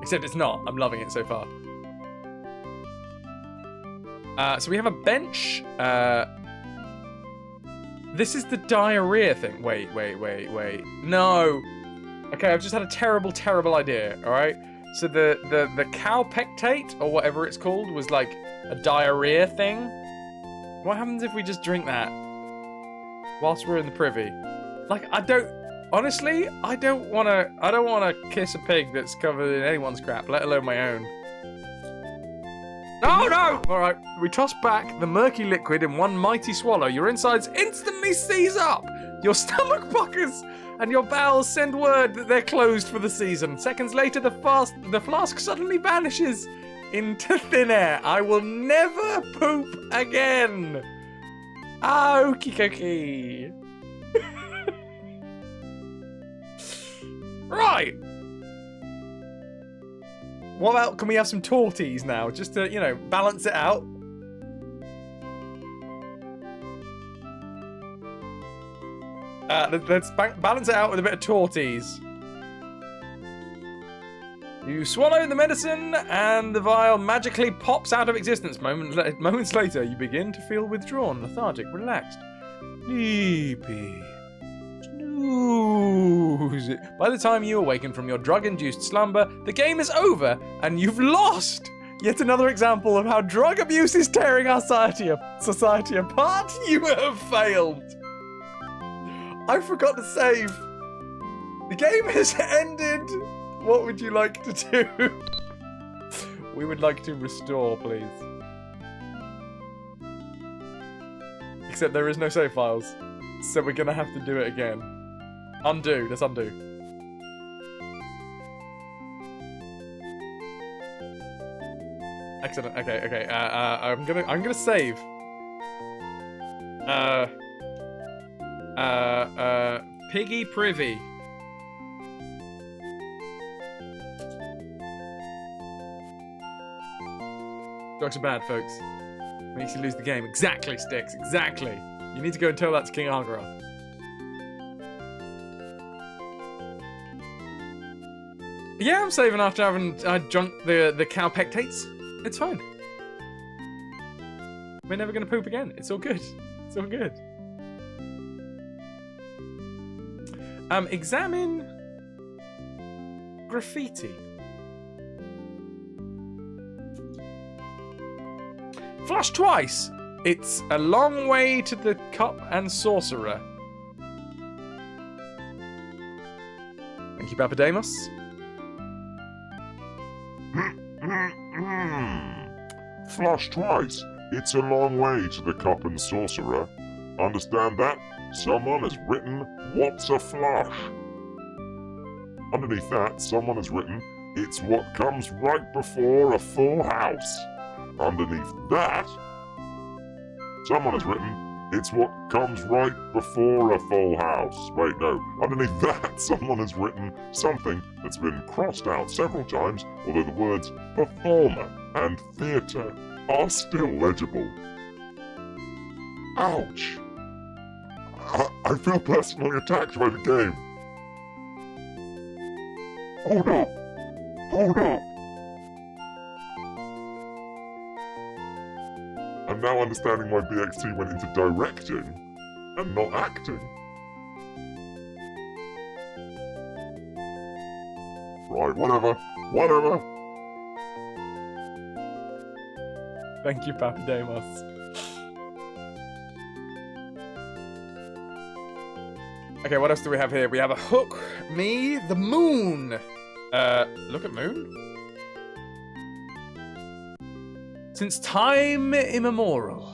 Except it's not. I'm loving it so far. So we have a bench. This is the diarrhea thing. Wait. No. Okay, I've just had a terrible idea, alright? So the cow pectate, or whatever it's called, was like a diarrhea thing. What happens if we just drink that whilst we're in the privy? Like, honestly, I don't wanna kiss a pig that's covered in anyone's crap, let alone my own. No! Alright, we toss back the murky liquid in one mighty swallow. Your insides instantly seize up. Your stomach puckers and your bowels send word that they're closed for the season. Seconds later, the flask suddenly vanishes into thin air. I will never poop again. Okie dokie. Right. What about, can we have some torties now? Just to, balance it out. Let's balance it out with a bit of torties. You swallow the medicine, and the vial magically pops out of existence. Moments later, you begin to feel withdrawn, lethargic, relaxed, sleepy. Snooze. By the time you awaken from your drug-induced slumber, the game is over, and you've lost. Yet another example of how drug abuse is tearing our society apart. You have failed. I forgot to save. The game has ended. What would you like to do? We would like to restore, please. Except there is no save files, so we're gonna have to do it again. Undo. Let's undo. Excellent. Okay. I'm gonna save. Piggy Privy. Drugs are bad, folks. Makes you lose the game. Exactly, Sticks. Exactly. You need to go and tell that to King Argara. Yeah, I'm saving after having drunk the cow pectates. It's fine. We're never going to poop again. It's all good. It's all good. Examine graffiti. Flush twice. It's a long way to the cup and saucerer. Thank you, Papademos. Flush twice. It's a long way to the cup and saucerer. Understand that? Someone has written, "What's a flush?" Underneath that, someone has written, "It's what comes right before a full house." Underneath that, someone has written, "It's what comes right before a full house." Wait, no. Underneath that, someone has written something that's been crossed out several times, although the words performer and theatre are still legible. Ouch! I feel personally attacked by the game. Hold up! Hold up! I'm now understanding why BXT went into directing and not acting. Right, whatever. Whatever. Thank you, Papademos. Okay, what else do we have here? We have a hook, me, the moon. Look at moon. Since time immemorial,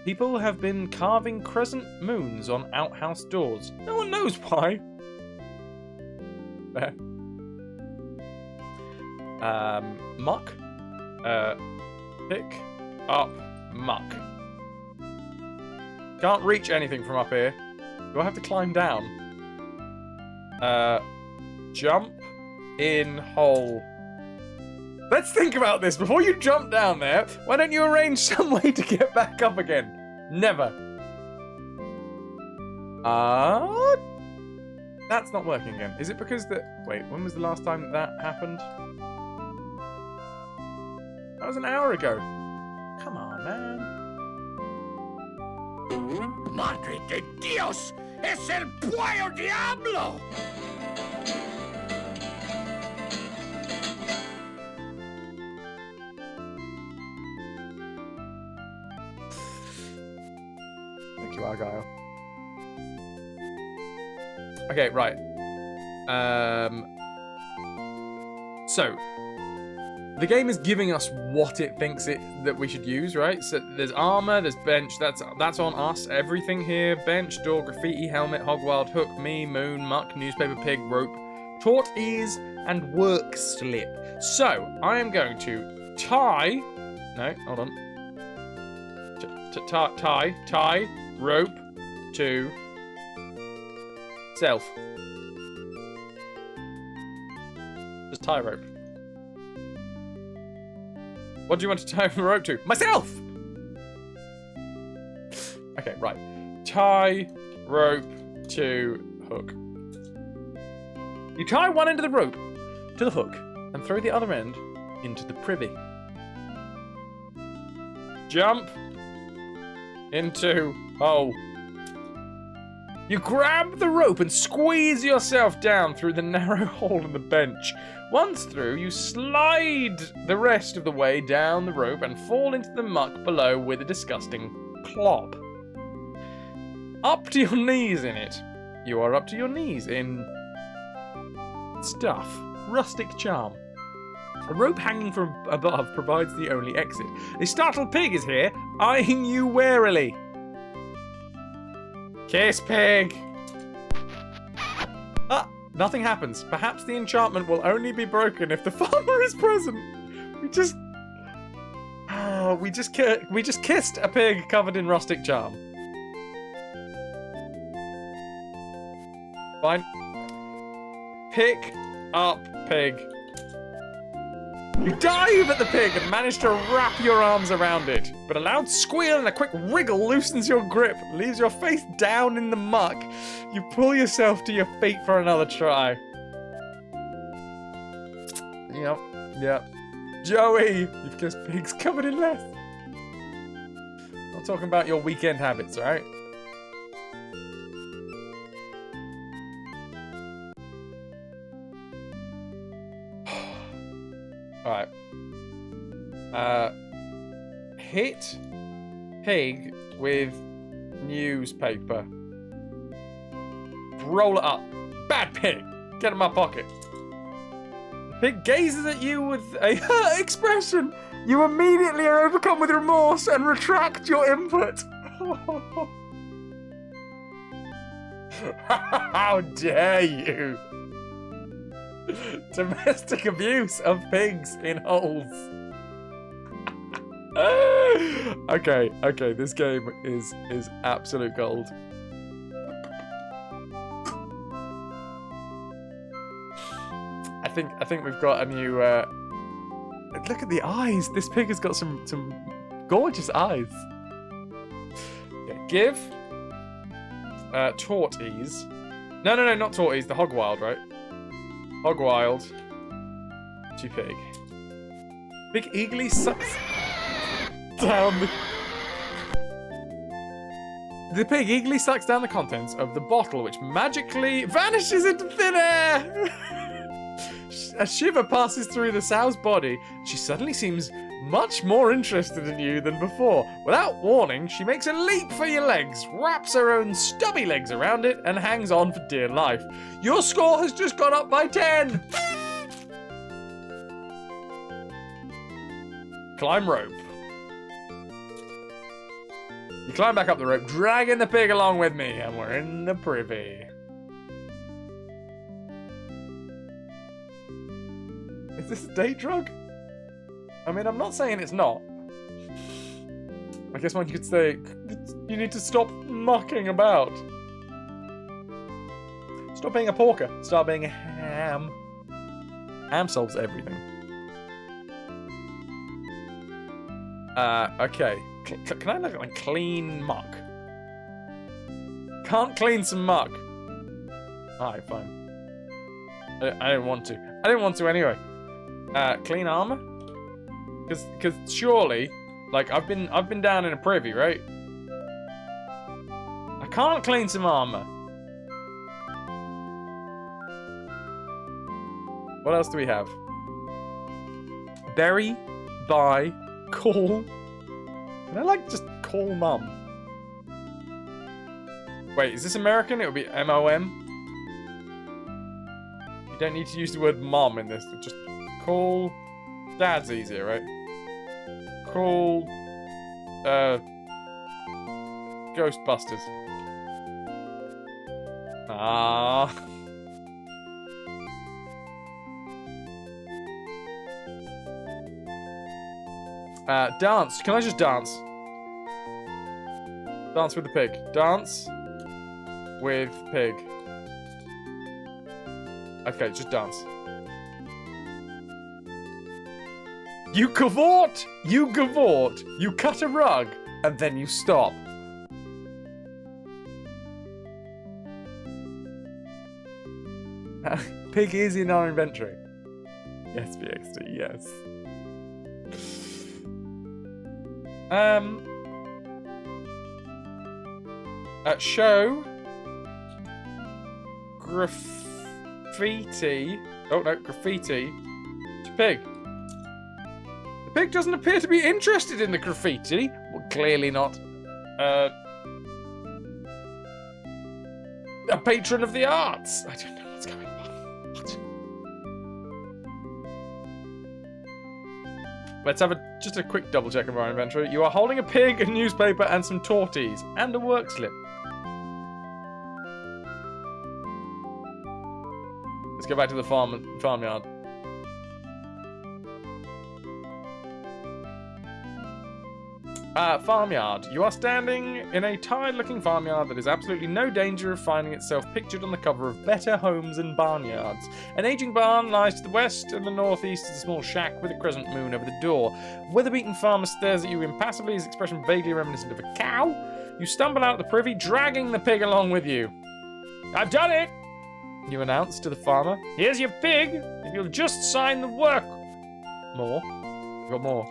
people have been carving crescent moons on outhouse doors. No one knows why. There. Muck. Pick up muck. Can't reach anything from up here. Do I have to climb down? Jump in hole. Let's think about this. Before you jump down there, why don't you arrange some way to get back up again? Never. That's not working again. Is it because that... Wait, when was the last time that happened? That was an hour ago. Come on, man. Madre de Dios! ¡Es el puello diablo! Thank you, Argyle. Okay, right. So, the game is giving us what it thinks that we should use, right? So there's armor, there's bench, that's on us. Everything here: bench, door, graffiti, helmet, hogwild, hook, me, moon, muck, newspaper, pig, rope, taut ears, and work slip. So I am going to tie. No, hold on. Tie rope to self. Just tie rope. What do you want to tie the rope to? Myself! Okay, right. Tie rope to hook. You tie one end of the rope to the hook and throw the other end into the privy. Jump into hole. You grab the rope and squeeze yourself down through the narrow hole in the bench. Once through, you slide the rest of the way down the rope and fall into the muck below with a disgusting plop. Up to your knees in it. You are up to your knees in stuff. Rustic charm. A rope hanging from above provides the only exit. A startled pig is here, eyeing you warily. Kiss, pig! Ah, nothing happens. Perhaps the enchantment will only be broken if the farmer is present. We just kissed a pig covered in rustic charm. Fine. Pick up pig. You dive at the pig and manage to wrap your arms around it, but a loud squeal and a quick wriggle loosens your grip, leaves your face down in the muck. You pull yourself to your feet for another try. Yep. Joey, you've kissed pigs covered in less. Oh not talking about your weekend habits, all right? All right. Hit pig with newspaper. Roll it up. Bad pig. Get in my pocket. The pig gazes at you with a hurt expression. You immediately are overcome with remorse and retract your input. How dare you? Domestic abuse of pigs in holes. Okay, this game is absolute gold. I think we've got a new look at the eyes. This pig has got some gorgeous eyes. Okay, give Torties. No, not Torties, the Hogwild, right? Hogwild to pig. Pig eagerly sucks down the pig eagerly sucks down the contents of the bottle, which magically vanishes into thin air. A shiver passes through the sow's body. She suddenly seems much more interested in you than before. Without warning, she makes a leap for your legs, wraps her own stubby legs around it, and hangs on for dear life. Your score has just gone up by 10. Climb rope. You climb back up the rope, dragging the pig along with me, and we're in the privy. Is this a date drug? I mean, I'm not saying it's not. I guess one could say, you need to stop mucking about. Stop being a porker. Start being a ham. Ham solves everything. Okay. Can I look at like clean muck? Can't clean some muck. Alright, fine. I don't want to. I didn't want to anyway. Clean armor? Because surely, like I've been down in a privy, right? I can't clean some armor. What else do we have? Bury, buy, call. Can I like just call mum? Wait, is this American? It would be M-O-M. You don't need to use the word mum in this. Just call. Dad's easier, right? Call. Ghostbusters. Ah. Dance. Can I just dance? Dance with the pig. Dance with pig. Okay, just dance. You cavort! You gavort! You cut a rug, and then you stop. Pig is in our inventory. Yes, BXD, yes. Show graffiti. Oh no, graffiti to pig. The pig doesn't appear to be interested in the graffiti. Well, clearly not. A patron of the arts. I don't know what's going on. What? Let's have just a quick double check of our inventory. You are holding a pig, a newspaper, and some torties, and a work slip. Let's go back to the farmyard. Farmyard. You are standing in a tired-looking farmyard that is absolutely no danger of finding itself pictured on the cover of Better Homes and Barnyards. An aging barn lies to the west, and the northeast is a small shack with a crescent moon over the door. Weather-beaten farmer stares at you impassively, his expression vaguely reminiscent of a cow. You stumble out the privy, dragging the pig along with you. I've done it! You announce to the farmer. Here's your pig, if you'll just sign the work... More? Got more.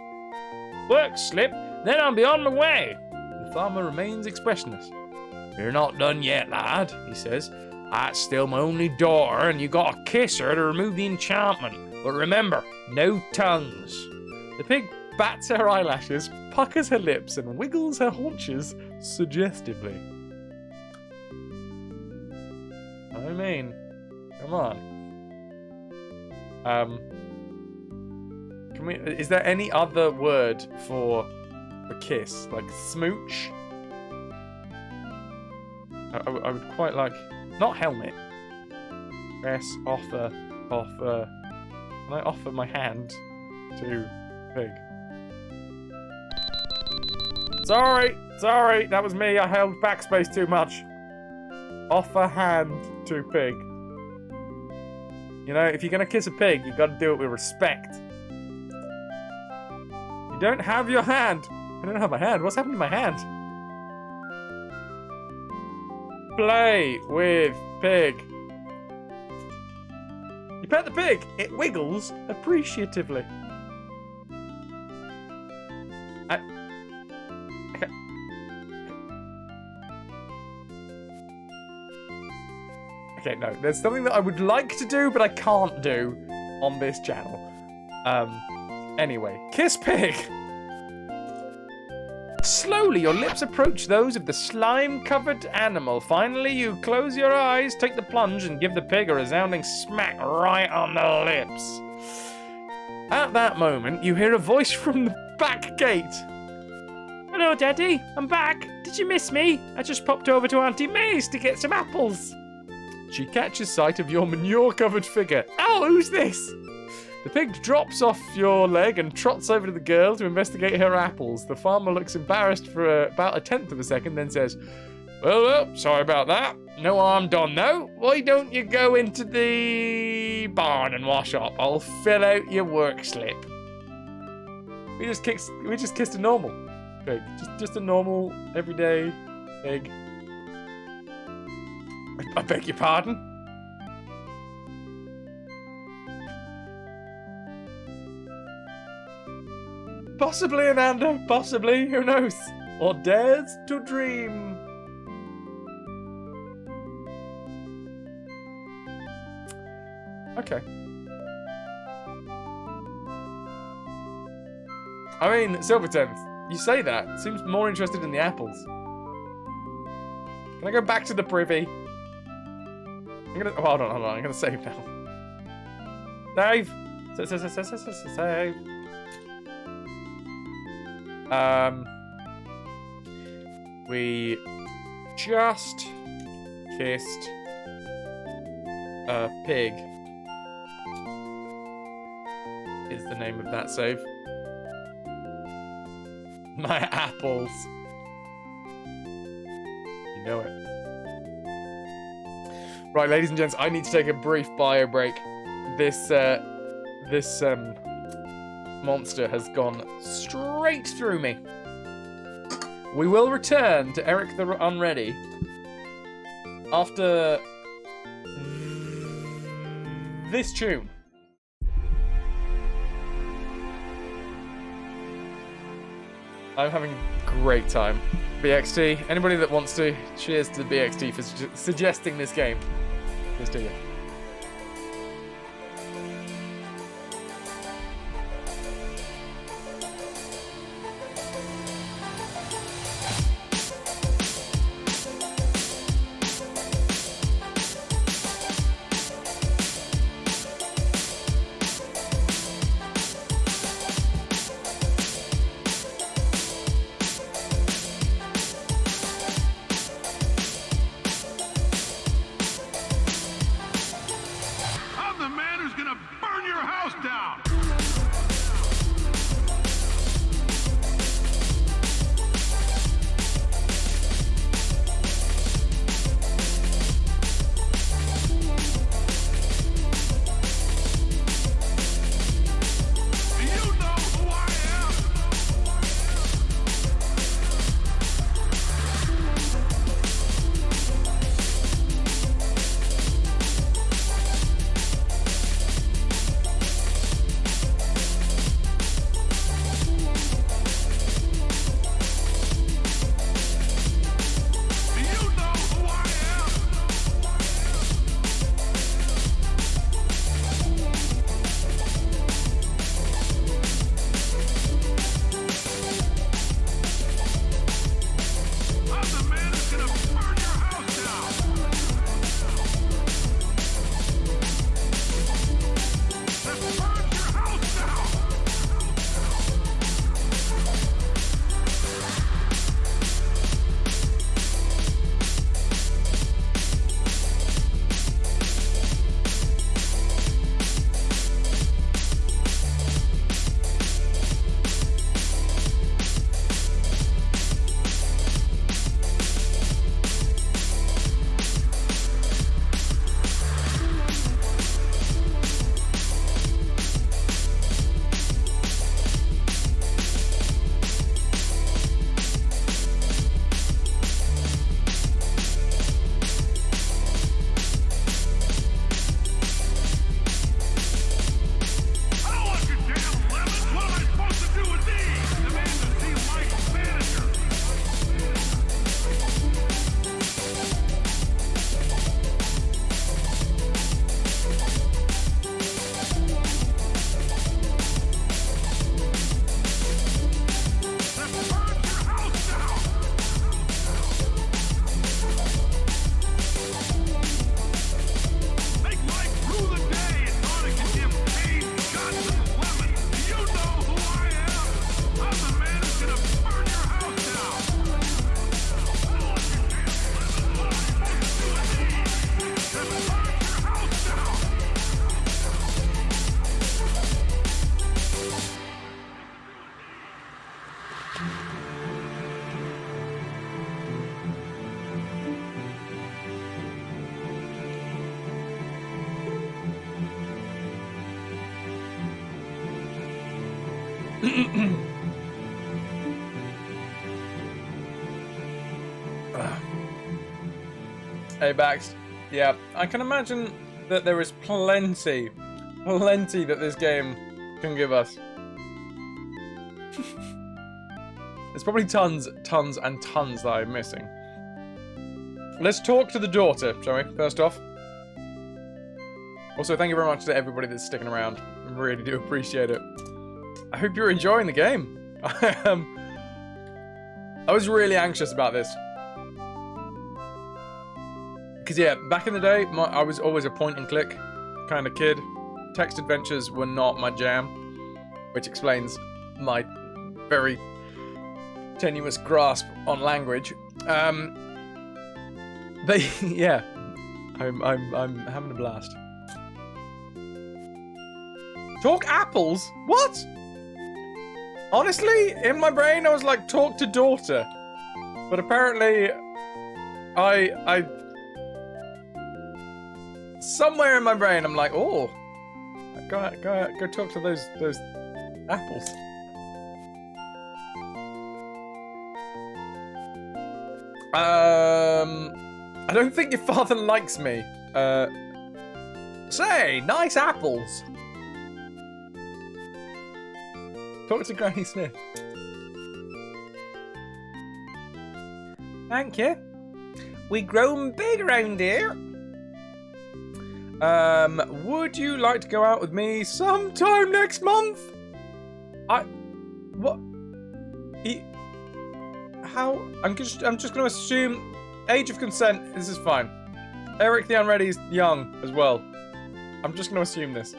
Work slip, then I'll be on my way. The The farmer remains expressionless. "You're not done yet, lad," he says. "That's still my only daughter, and you gotta kiss her to remove the enchantment. But remember, no tongues." The pig bats her eyelashes, puckers her lips, and wiggles her haunches suggestively. I mean, come on. Can we? Is there any other word for a kiss, like smooch? I would quite like, not helmet. Press, offer. Can I offer my hand to pig? Sorry, that was me. I held backspace too much. Offer hand to pig. You know, if you're gonna kiss a pig, you gotta do it with respect. You don't have your hand. I don't have my hand. What's happened to my hand? Play with pig. You pet the pig, it wiggles appreciatively. Okay, no, there's something that I would like to do, but I can't do on this channel. Anyway, kiss pig. Slowly, your lips approach those of the slime-covered animal. Finally, you close your eyes, take the plunge, and give the pig a resounding smack right on the lips. At that moment, you hear a voice from the back gate. "Hello, Daddy. I'm back. Did you miss me? I just popped over to Auntie May's to get some apples." She catches sight of your manure-covered figure. "Oh, who's this?" The pig drops off your leg and trots over to the girl to investigate her apples. The farmer looks embarrassed for about a tenth of a second, then says, Well, sorry about that. No harm done, though. Why don't you go into the barn and wash up? I'll fill out your work slip." We just kissed a normal pig. Just a normal, everyday pig. I beg your pardon? Possibly, Ananda. Possibly. Who knows? Or dares to dream. Okay. I mean, Silverton, you say that. Seems more interested in the apples. Can I go back to the privy? Hold on. I'm gonna save now. Save. Save. We just kissed a pig. Is the name of that save. My apples. You know it. Right, ladies and gents, I need to take a brief bio break. This monster has gone straight through me. We will return to Eric the Unready after this tune. I'm having a great time. BXT, anybody that wants to, cheers to BXT for suggesting this game. Let's do it. Hey, Bax. Yeah, I can imagine that there is plenty that this game can give us. There's probably tons and tons that I'm missing. Let's talk to the daughter, shall we? First off. Also, thank you very much to everybody that's sticking around. I really do appreciate it. I hope you're enjoying the game. I was really anxious about this. Because, yeah, back in the day, I was always a point-and-click kind of kid. Text adventures were not my jam, which explains my very tenuous grasp on language. But, yeah, I'm having a blast. Talk apples? What? Honestly, in my brain, I was like, talk to daughter. But apparently, I somewhere in my brain, I'm like, oh, go talk to those apples. I don't think your father likes me. Say, nice apples. Talk to Granny Smith. Thank you. We grown big around here. Would you like to go out with me sometime next month? What? How? I'm just going to assume age of consent. This is fine. Eric the Unready is young as well. I'm just going to assume this.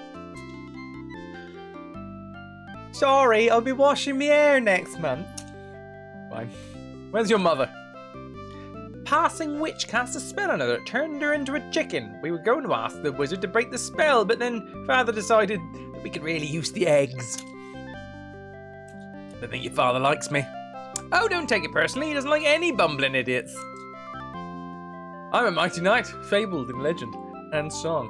Sorry, I'll be washing my hair next month. Fine. Where's your mother? Passing witch cast a spell on her that turned her into a chicken. We were going to ask the wizard to break the spell, but then Father decided that we could really use the eggs. I think your father likes me. Oh, don't take it personally. He doesn't like any bumbling idiots. I'm a mighty knight, fabled in legend and song.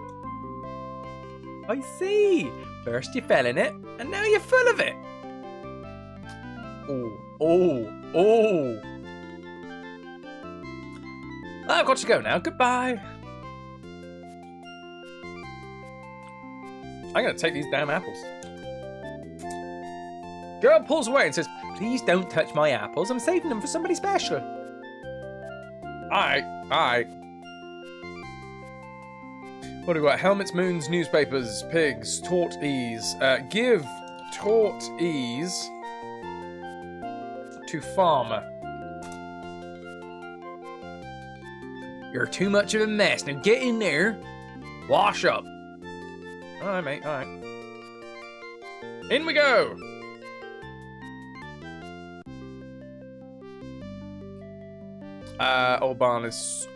I see. First you fell in it, and now you're full of it. Oh. I've got to go now. Goodbye. I'm going to take these damn apples. Girl pulls away and says, please don't touch my apples. I'm saving them for somebody special. Alright. What do we got? Helmets, moons, newspapers, pigs, taught ease. Give taught ease to farmer. You're too much of a mess. Now get in there. Wash up. Alright, mate. Alright. In we go. Old barn is...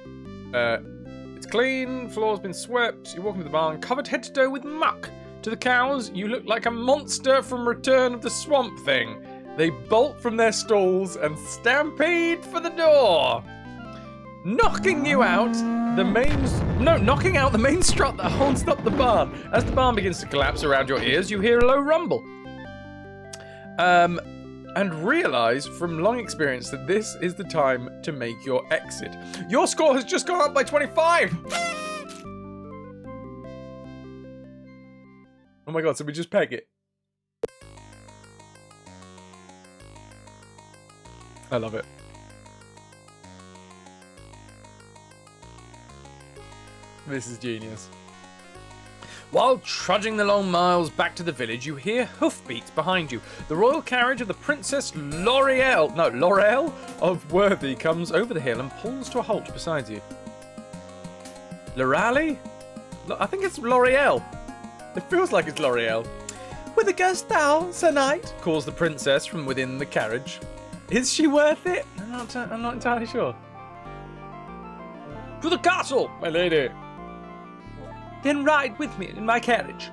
it's clean. Floor's been swept. You walk into the barn covered head to toe with muck. To the cows, you look like a monster from Return of the Swamp Thing. They bolt from their stalls and stampede for the door. Knocking out the main strut that holds up the barn. As the barn begins to collapse around your ears, you hear a low rumble. And realize from long experience that this is the time to make your exit. Your score has just gone up by 25! Oh my god, so we just peg it. I love it. This is genius. While trudging the long miles back to the village, you hear hoofbeats behind you. The royal carriage of the Princess L'Oreal of Worthy comes over the hill and pulls to a halt beside you. L'Oreal? I think it's L'Oreal. It feels like it's L'Oreal. With a ghost down, Sir Knight, calls the princess from within the carriage. Is she worth it? I'm not entirely sure. To the castle, my lady. Then ride with me in my carriage.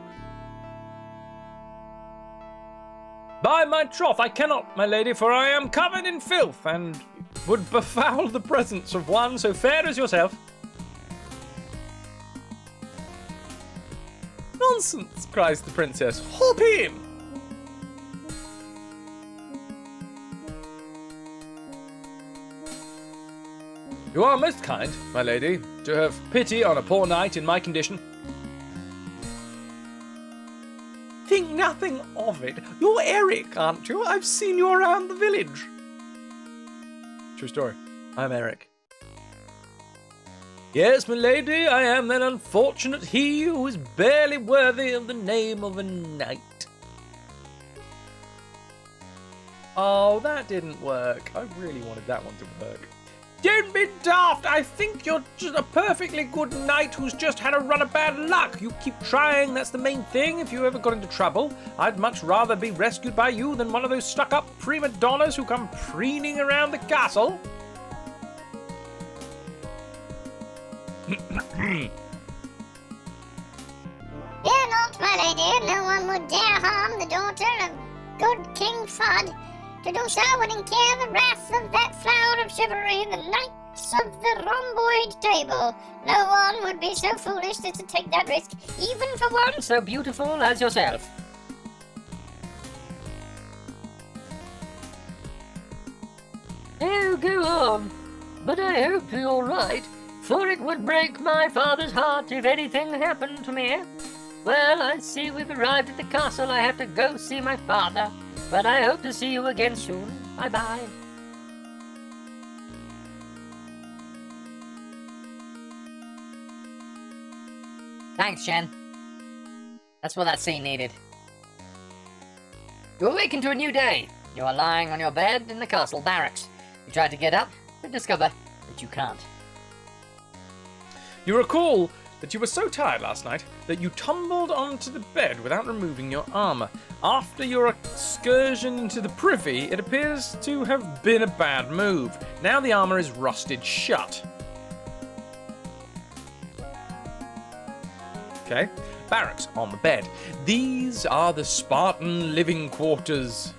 By my troth, I cannot, my lady, for I am covered in filth, and would befoul the presence of one so fair as yourself. Nonsense, cries the princess. Hop in! You are most kind, my lady, to have pity on a poor knight in my condition. Think nothing of it. You're Eric, aren't you? I've seen you around the village. True story. I'm Eric. Yes, my lady, I am that unfortunate he who is barely worthy of the name of a knight. Oh, that didn't work. I really wanted that one to work. Don't be daft! I think you're just a perfectly good knight who's just had a run of bad luck. You keep trying, that's the main thing. If you ever got into trouble, I'd much rather be rescued by you than one of those stuck-up prima donnas who come preening around the castle. Fear not, my lady. No one would dare harm the daughter of good King Fudd. To do so would incur the wrath of that flower of chivalry, the Knights of the Rhomboid Table. No one would be so foolish as to take that risk, even for one so beautiful as yourself. Oh, go on. But I hope you're right, for it would break my father's heart if anything happened to me. Well, I see we've arrived at the castle. I have to go see my father. But I hope to see you again soon. Bye-bye. Thanks, Shen. That's what that scene needed. You awaken to a new day. You are lying on your bed in the castle barracks. You try to get up, but discover that you can't. You recall that you were so tired last night that you tumbled onto the bed without removing your armor. After your excursion into the privy, it appears to have been a bad move. Now the armor is rusted shut. Okay, barracks on the bed. These are the Spartan living quarters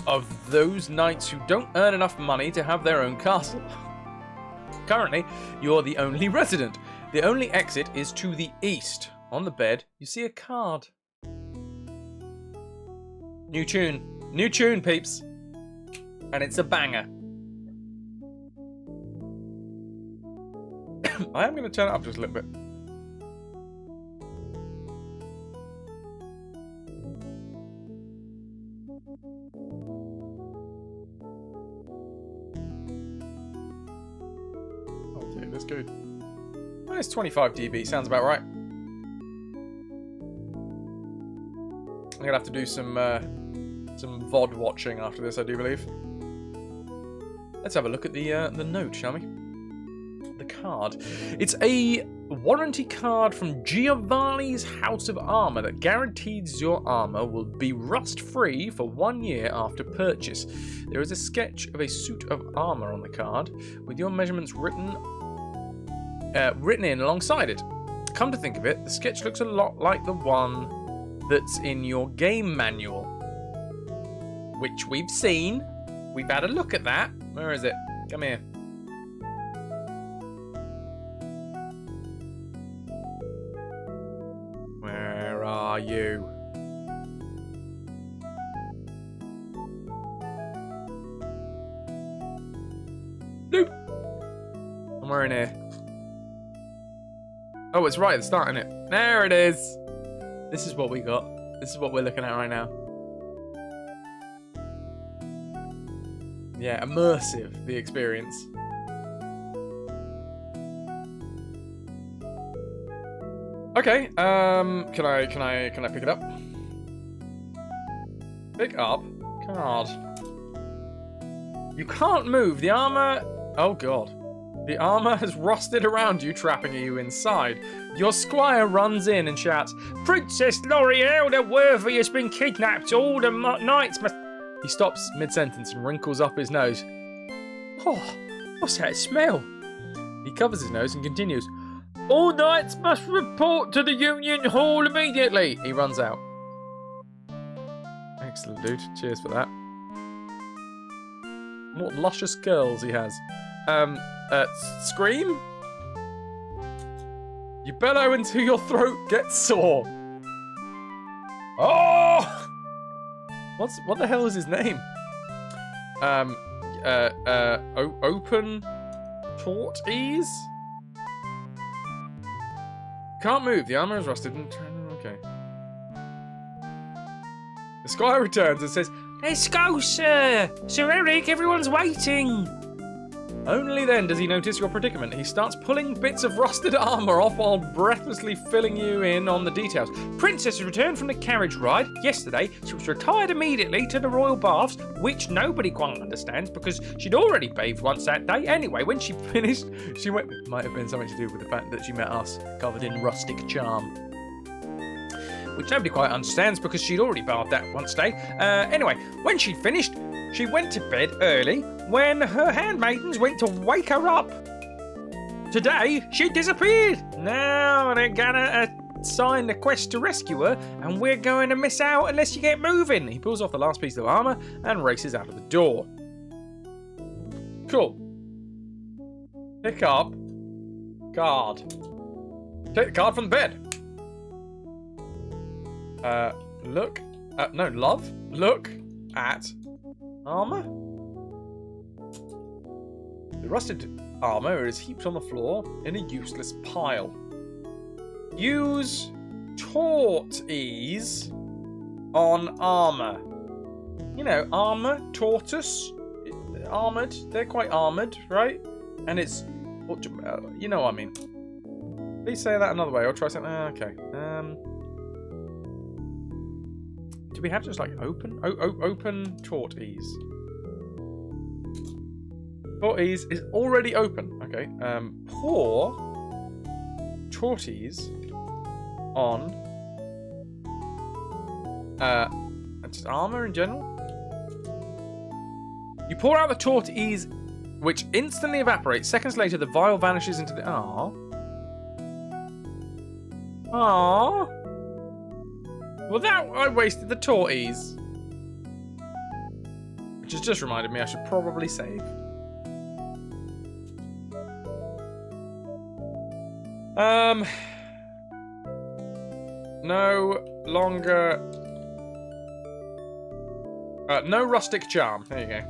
of those knights who don't earn enough money to have their own castle. Currently, you're the only resident. The only exit is to the east. On the bed, you see a card. New tune, peeps. And it's a banger. I am going to turn it up just a little bit. Oh dear, that's good. Oh, it's 25 dB, sounds about right. I'm gonna have to do some VOD watching after this, I do believe. Let's have a look at the note, shall we? The card. It's a warranty card from Giovanni's House of Armor that guarantees your armor will be rust-free for 1 year after purchase. There is a sketch of a suit of armor on the card with your measurements written in alongside it. Come to think of it, the sketch looks a lot like the one that's in your game manual, which we've seen. We've had a look at that. Where is it? Come here. Where are you? Nope. Somewhere in here. Oh, it's right at the start, isn't it? There it is. This is what we got. This is what we're looking at right now. Yeah, immersive, the experience. Okay, can I pick it up? Pick up card. You can't move. The armor. Oh god. The armor has rusted around you, trapping you inside. Your squire runs in and shouts, "Princess L'Oreal the Worthy has been kidnapped. All the knights must..." He stops mid-sentence and wrinkles up his nose. Oh, what's that smell? He covers his nose and continues, "All knights must report to the Union Hall immediately." He runs out. Excellent, dude. Cheers for that. What luscious curls he has. Scream? You bellow until your throat gets sore. Oh! What the hell is his name? Open Taut ease? Can't move. The armor is rusted. Okay. The squire returns and says, "Let's go, sir! Sir Eric, everyone's waiting!" Only then does he notice your predicament. He starts pulling bits of rusted armor off while breathlessly filling you in on the details. Princess has returned from the carriage ride yesterday. She was retired immediately to the royal baths, which nobody quite understands because she'd already bathed once that day. Anyway, when she finished, she went... It might have been something to do with the fact that she met us covered in rustic charm, which nobody quite understands because she'd already bathed that once day. Anyway, when she'd finished, she went to bed early when her handmaidens went to wake her up. Today, she disappeared. Now they're gonna assign the quest to rescue her, and we're going to miss out unless you get moving. He pulls off the last piece of armor and races out of the door. Cool. Pick up card. Take the card from the bed. Look at armor. The rusted armor is heaped on the floor in a useless pile. Use taut ease on armor. You know, armor, tortoise, armored. They're quite armored, right? And it's, you know what I mean. Please say that another way. I'll try something. Okay. Do we have just like open? Open taut ease. Taut ease is already open. Okay. Pour taut ease on just armor in general. You pour out the taut ease, which instantly evaporates. Seconds later, the vial vanishes into the... Aww. Well, that I wasted the taut ease. Which has just reminded me I should probably save. No longer... no rustic charm. There you go.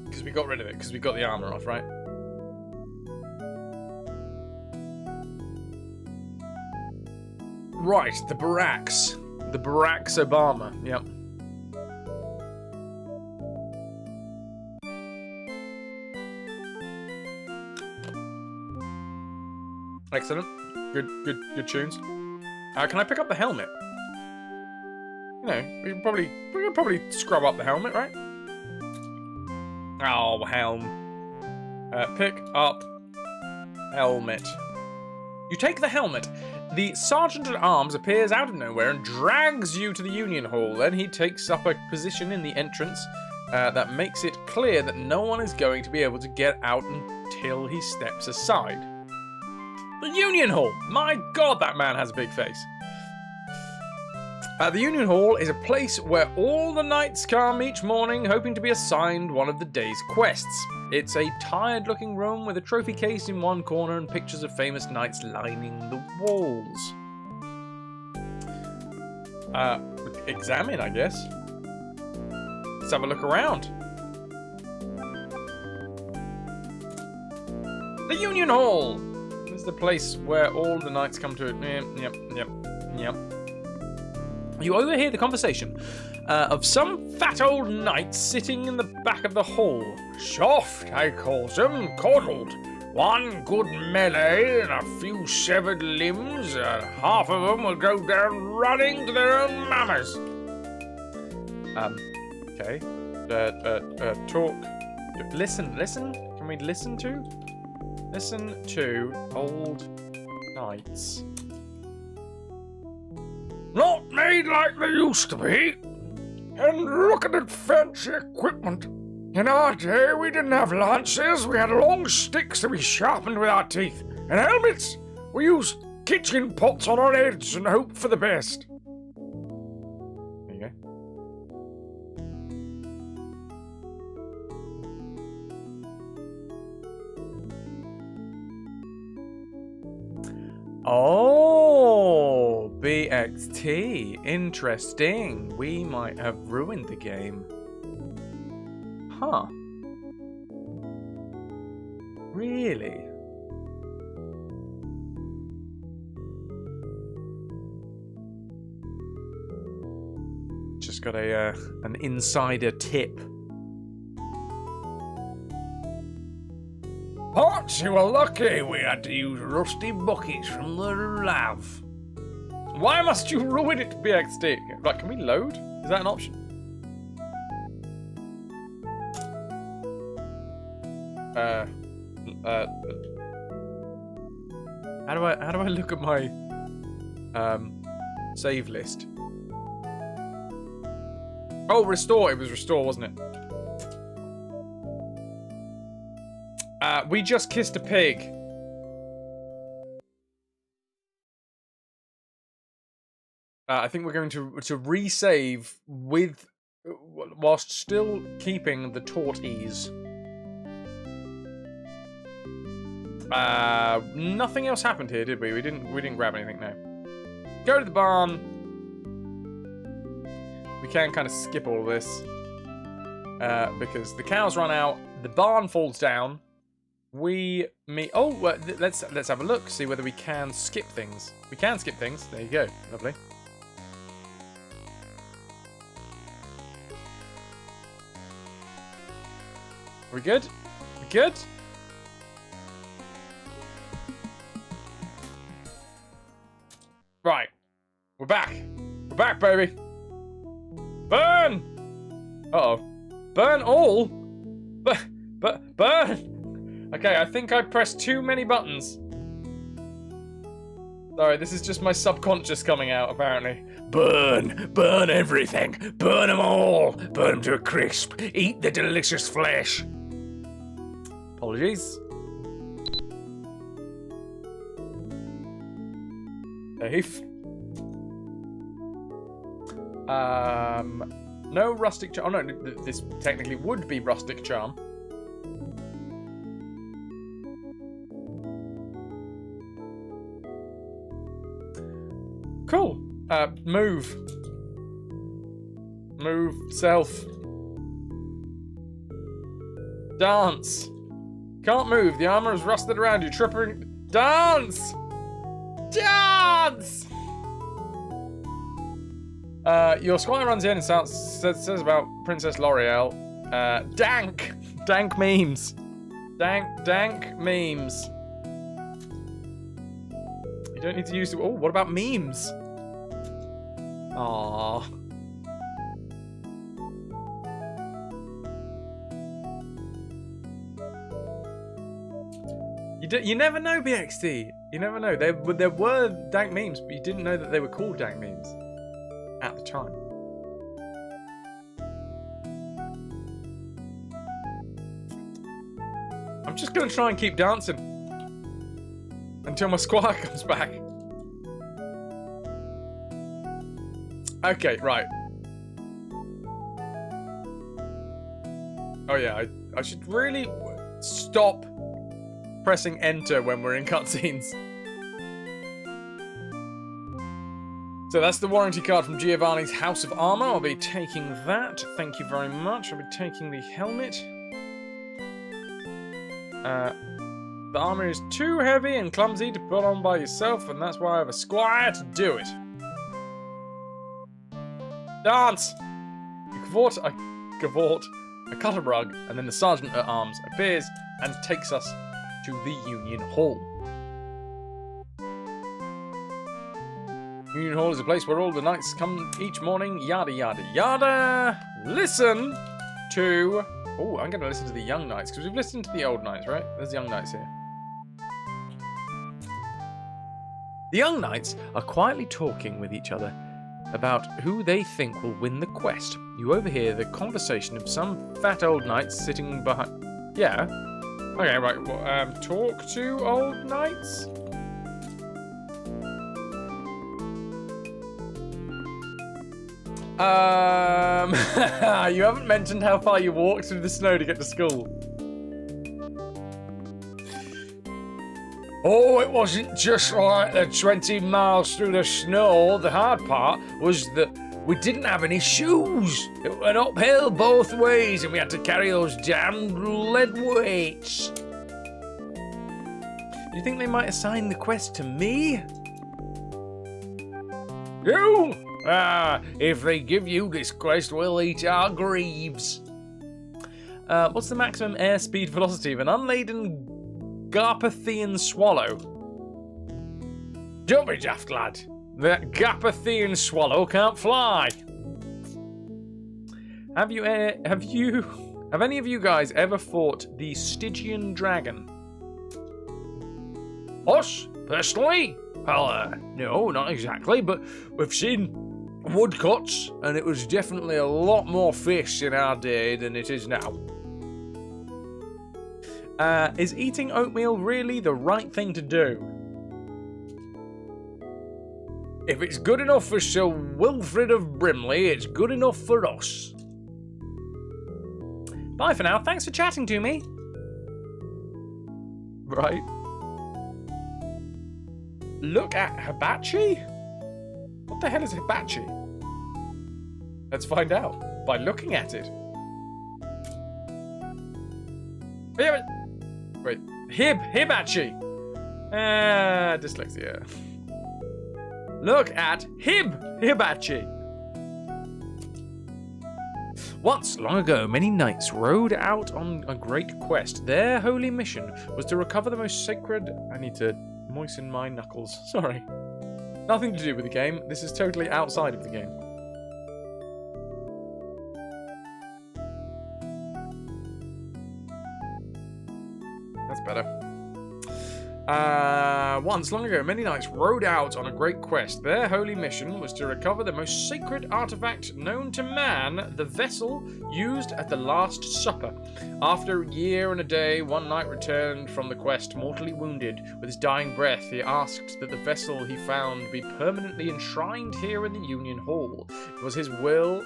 Because we got rid of it, because we got the armor off, right? Right, the barracks. The barracks Obama, yep. Excellent. Good tunes. Can I pick up the helmet? You know, we could probably scrub up the helmet, right? Oh, helm. Pick up helmet. You take the helmet. The sergeant at arms appears out of nowhere and drags you to the Union Hall. Then he takes up a position in the entrance that makes it clear that no one is going to be able to get out until he steps aside. The Union Hall! My God, that man has a big face. The Union Hall is a place where all the knights come each morning hoping to be assigned one of the day's quests. It's a tired-looking room with a trophy case in one corner and pictures of famous knights lining the walls. Examine, I guess. Let's have a look around. The Union Hall! This is the place where all the knights come to... Yep. You overhear the conversation of some fat old knights sitting in the back of the hall. Soft, I calls them, coddled. One good melee and a few severed limbs, half of them will go down running to their own mammas. Okay. Talk. Listen. Can we listen to? Listen to old knights. Not made like they used to be. And look at that fancy equipment. In our day, we didn't have lances. We had long sticks that we sharpened with our teeth. And helmets. We used kitchen pots on our heads and hoped for the best. There you go. Oh, BXT. Interesting. We might have ruined the game. Huh. Really? Just got an insider tip. Potts, you were lucky we had to use rusty buckets from the lav. Why must you ruin it, BXT? Right, can we load? Is that an option? How do I look at my save list? Oh, restore. It was restore, wasn't it? We just kissed a pig. I think we're going to resave with whilst still keeping the tortoise. Nothing else happened here, did we? We didn't grab anything, no. Go to the barn. We can kind of skip all of this because the cows run out, the barn falls down. Let's have a look, see whether we can skip things. We can skip things. There you go, lovely. Are we good? We good? Right. We're back. We're back, baby. Burn! Uh-oh. Burn all? Burn! Okay, I think I pressed too many buttons. Sorry, this is just my subconscious coming out, apparently. Burn! Burn everything! Burn them all! Burn them to a crisp! Eat the delicious flesh! Apologies. Safe. No rustic charm. Oh, no, this technically would be rustic charm. Cool. Move. Move. Self. Dance. Can't move. The armor is rusted around you. Tripping. Dance! Dance! Your squire runs in and says about Princess L'Oreal. Dank. Dank memes. Dank memes. You don't need to use the... Oh, what about memes? Aww. You never know, BXT. You never know. There were dank memes, but you didn't know that they were called dank memes at the time. I'm just going to try and keep dancing until my squire comes back. Okay, right. Oh yeah, I should really stop pressing enter when we're in cutscenes. So that's the warranty card from Giovanni's House of Armor. I'll be taking that. Thank you very much. I'll be taking the helmet. The armor is too heavy and clumsy to put on by yourself, and that's why I have a squire to do it. Dance! You cavort a cotton rug, and then the sergeant at arms appears and takes us to the Union Hall. Union Hall is a place where all the knights come each morning, yada yada yada. Listen to... Oh, I'm going to listen to the young knights, because we've listened to the old knights, right? There's young knights here. The young knights are quietly talking with each other about who they think will win the quest. You overhear the conversation of some fat old knights sitting behind... Yeah. Okay, right. Well, talk to old knights? You haven't mentioned how far you walked through the snow to get to school. Oh, it wasn't just like the 20 miles through the snow. The hard part was that we didn't have any shoes. It went uphill both ways and we had to carry those damned lead weights. Do you think they might assign the quest to me? You? Ah, if they give you this quest, we'll eat our greaves. What's the maximum airspeed velocity of an unladen Garpathian swallow? Don't be daft, lad. That Garpathian swallow can't fly. Have any of you guys ever fought the Stygian dragon? Us? Personally? Well, no, not exactly, but we've seen woodcuts, and it was definitely a lot more fish in our day than it is now. Is eating oatmeal really the right thing to do? If it's good enough for Sir Wilfrid of Brimley, it's good enough for us. Bye for now. Thanks for chatting to me. Right. Look at hibachi? What the hell is hibachi? Let's find out by looking at it. Wait, hibachi. Dyslexia. Look at hibachi. Once, long ago, many knights rode out on a great quest. Their holy mission was to recover the most sacred... I need to moisten my knuckles. Sorry. Nothing to do with the game. This is totally outside of the game. That's better. Once, long ago, many knights rode out on a great quest. Their holy mission was to recover the most sacred artifact known to man, the vessel used at the Last Supper. After a year and a day, one knight returned from the quest, mortally wounded. With his dying breath, he asked that the vessel he found be permanently enshrined here in the Union Hall. It was his will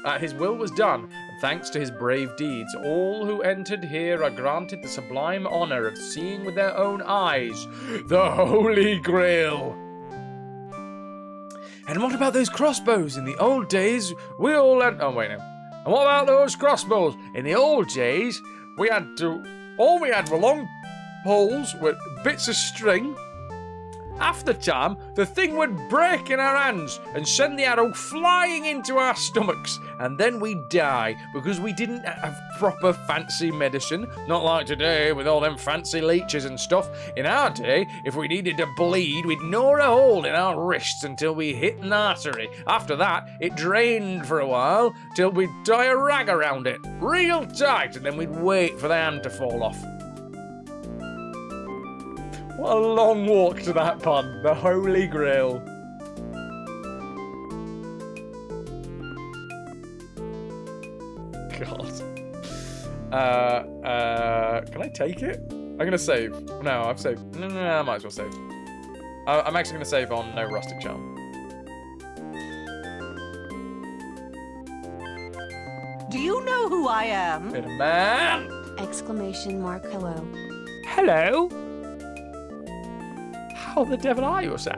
was done, and thanks to his brave deeds, all who entered here are granted the sublime honor of seeing with their own eyes the Holy Grail. And what about those crossbows? In the old days, we all had... Oh, wait, no. And what about those crossbows? In the old days, all we had were long poles with bits of string. Half the time, the thing would break in our hands and send the arrow flying into our stomachs, and then we'd die because we didn't have proper fancy medicine. Not like today with all them fancy leeches and stuff. In our day, if we needed to bleed, we'd gnaw a hole in our wrists until we hit an artery. After that, it drained for a while till we'd tie a rag around it, real tight, and then we'd wait for the hand to fall off. What a long walk to that pun. The Holy Grail. God. Can I take it? I'm gonna save. No, I've saved. No, I might as well save. I'm actually gonna save on no rustic charm. Do you know who I am? Bit of man. Exclamation mark hello. Hello. How the devil are you, sir?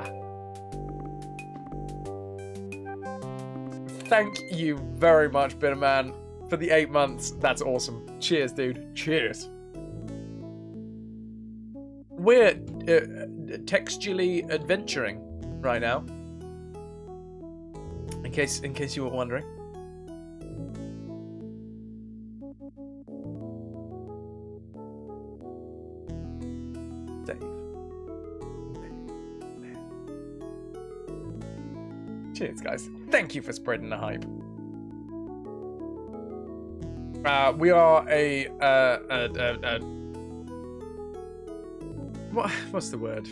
Thank you very much, Bitterman, for the 8 months. That's awesome. Cheers, dude. Cheers. We're textually adventuring right now. In case you were wondering. Save. Cheers, guys. Thank you for spreading the hype. We are what's the word?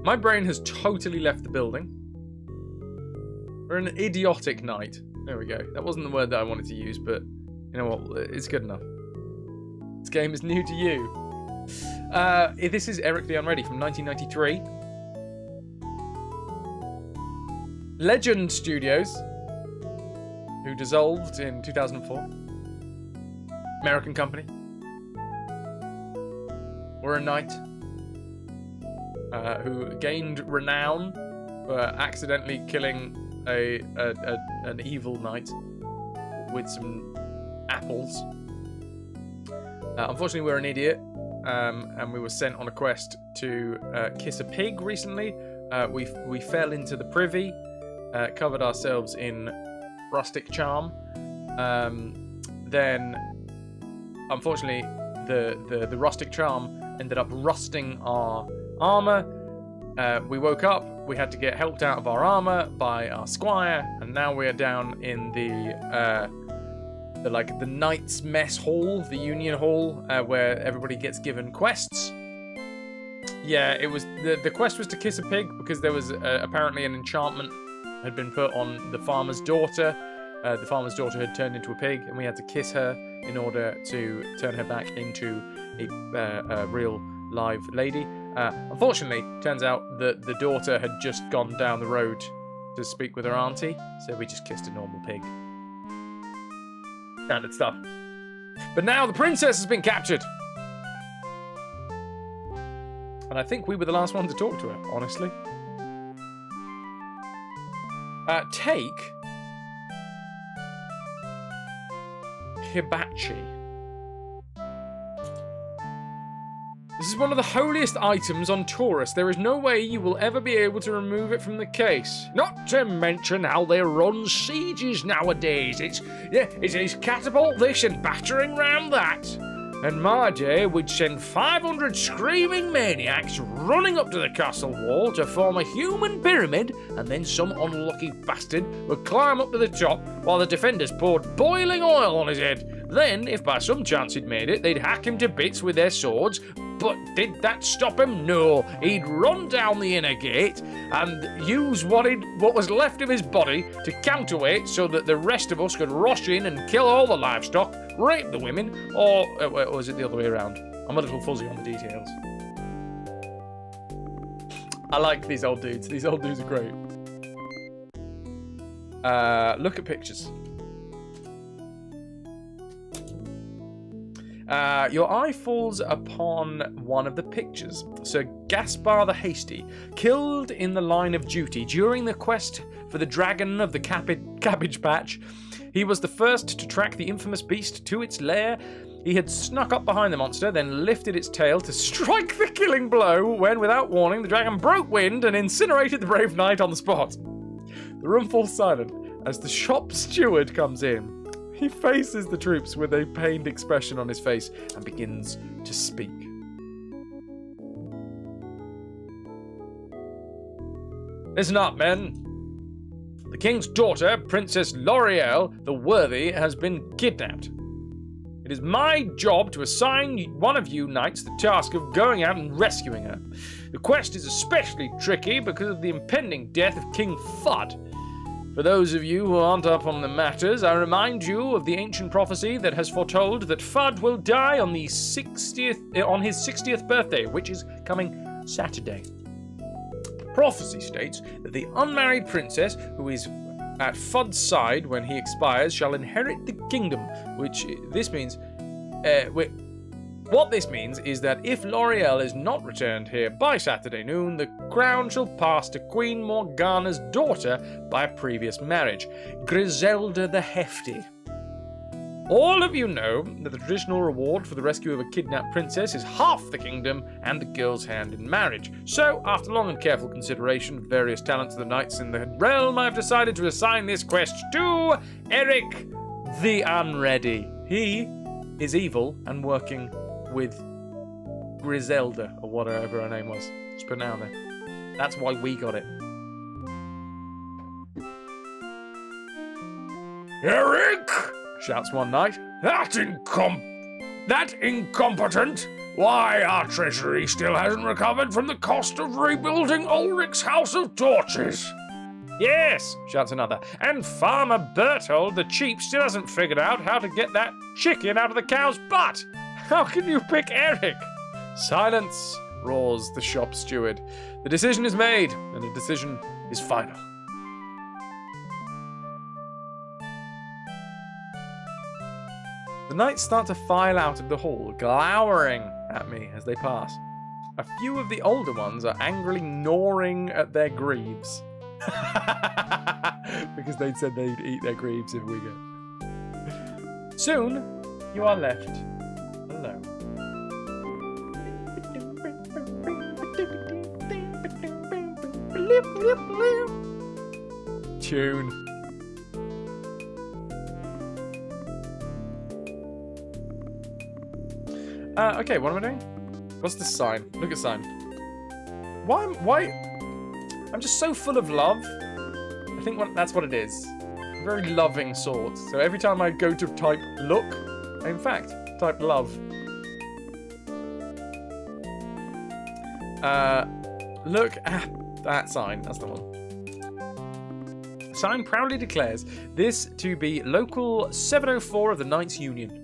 My brain has totally left the building. We're an idiotic knight. There we go. That wasn't the word that I wanted to use, but you know what? It's good enough. This game is new to you. This is Eric the Unready from 1993. Legend Studios, who dissolved in 2004. American company. were a knight who gained renown for accidentally killing an evil knight with some apples. Unfortunately, we're an idiot, and we were sent on a quest to kiss a pig recently. We fell into the privy, covered ourselves in rustic charm. Then, unfortunately, the rustic charm ended up rusting our armor. We woke up. We had to get helped out of our armor by our squire, and now we are down in the Knights' Mess Hall, the Union Hall, where everybody gets given quests. Yeah, it was the quest was to kiss a pig because there was apparently an enchantment had been put on the farmer's daughter. The farmer's daughter had turned into a pig, and we had to kiss her in order to turn her back into a real live lady. Unfortunately, turns out that the daughter had just gone down the road to speak with her auntie, so we just kissed a normal pig. Standard stuff. But now the princess has been captured. And I think we were the last one to talk to her, honestly. Take Hibachi. This is one of the holiest items on tourists. There is no way you will ever be able to remove it from the case. Not to mention how they run sieges nowadays. It's catapult this and battering ram that. And my day, we'd send 500 screaming maniacs running up to the castle wall to form a human pyramid, and then some unlucky bastard would climb up to the top while the defenders poured boiling oil on his head. Then, if by some chance he'd made it, they'd hack him to bits with their swords. But did that stop him? No. He'd run down the inner gate and use what was left of his body to counterweight so that the rest of us could rush in and kill all the livestock, rape the women, or was it the other way around? I'm a little fuzzy on the details. I like these old dudes. These old dudes are great. Look at pictures. Your eye falls upon one of the pictures. Sir Gaspar the Hasty, killed in the line of duty during the quest for the dragon of the Cabbage Patch. He was the first to track the infamous beast to its lair. He had snuck up behind the monster, then lifted its tail to strike the killing blow when, without warning, the dragon broke wind and incinerated the brave knight on the spot. The room falls silent as the shop steward comes in. He faces the troops with a pained expression on his face and begins to speak. Listen up, men. The king's daughter, Princess L'Oreal the Worthy, has been kidnapped. It is my job to assign one of you knights the task of going out and rescuing her. The quest is especially tricky because of the impending death of King Fudd. For those of you who aren't up on the matters, I remind you of the ancient prophecy that has foretold that Fudd will die on his 60th birthday, which is coming Saturday. Prophecy states that the unmarried princess, who is at Fudd's side when he expires, shall inherit the kingdom, What this means is that if L'Oreal is not returned here by Saturday noon, the crown shall pass to Queen Morgana's daughter by a previous marriage, Griselda the Hefty. All of you know that the traditional reward for the rescue of a kidnapped princess is half the kingdom and the girl's hand in marriage. So, after long and careful consideration of various talents of the knights in the realm, I have decided to assign this quest to Eric the Unready. He is evil and working with Griselda, or whatever her name was. Just put it out there. That's why we got it. Eric! Shouts one night. That incompetent! Why, our treasury still hasn't recovered from the cost of rebuilding Ulrich's House of Torches. Yes, shouts another. And Farmer Berthold the Cheap still hasn't figured out how to get that chicken out of the cow's butt. How can you pick Eric? Silence, roars the shop steward. The decision is made, and the decision is final. The knights start to file out of the hall, glowering at me as they pass. A few of the older ones are angrily gnawing at their greaves. Because they said they'd eat their greaves if we go. Soon, you are left alone. Tune. Okay, what am I doing? What's this sign? Look at sign. Why? I'm just so full of love. I think that's what it is. Very loving sort. So every time I go to type look, I in fact type love. Look at that sign. That's the one. Sign proudly declares this to be local 704 of the Knights Union.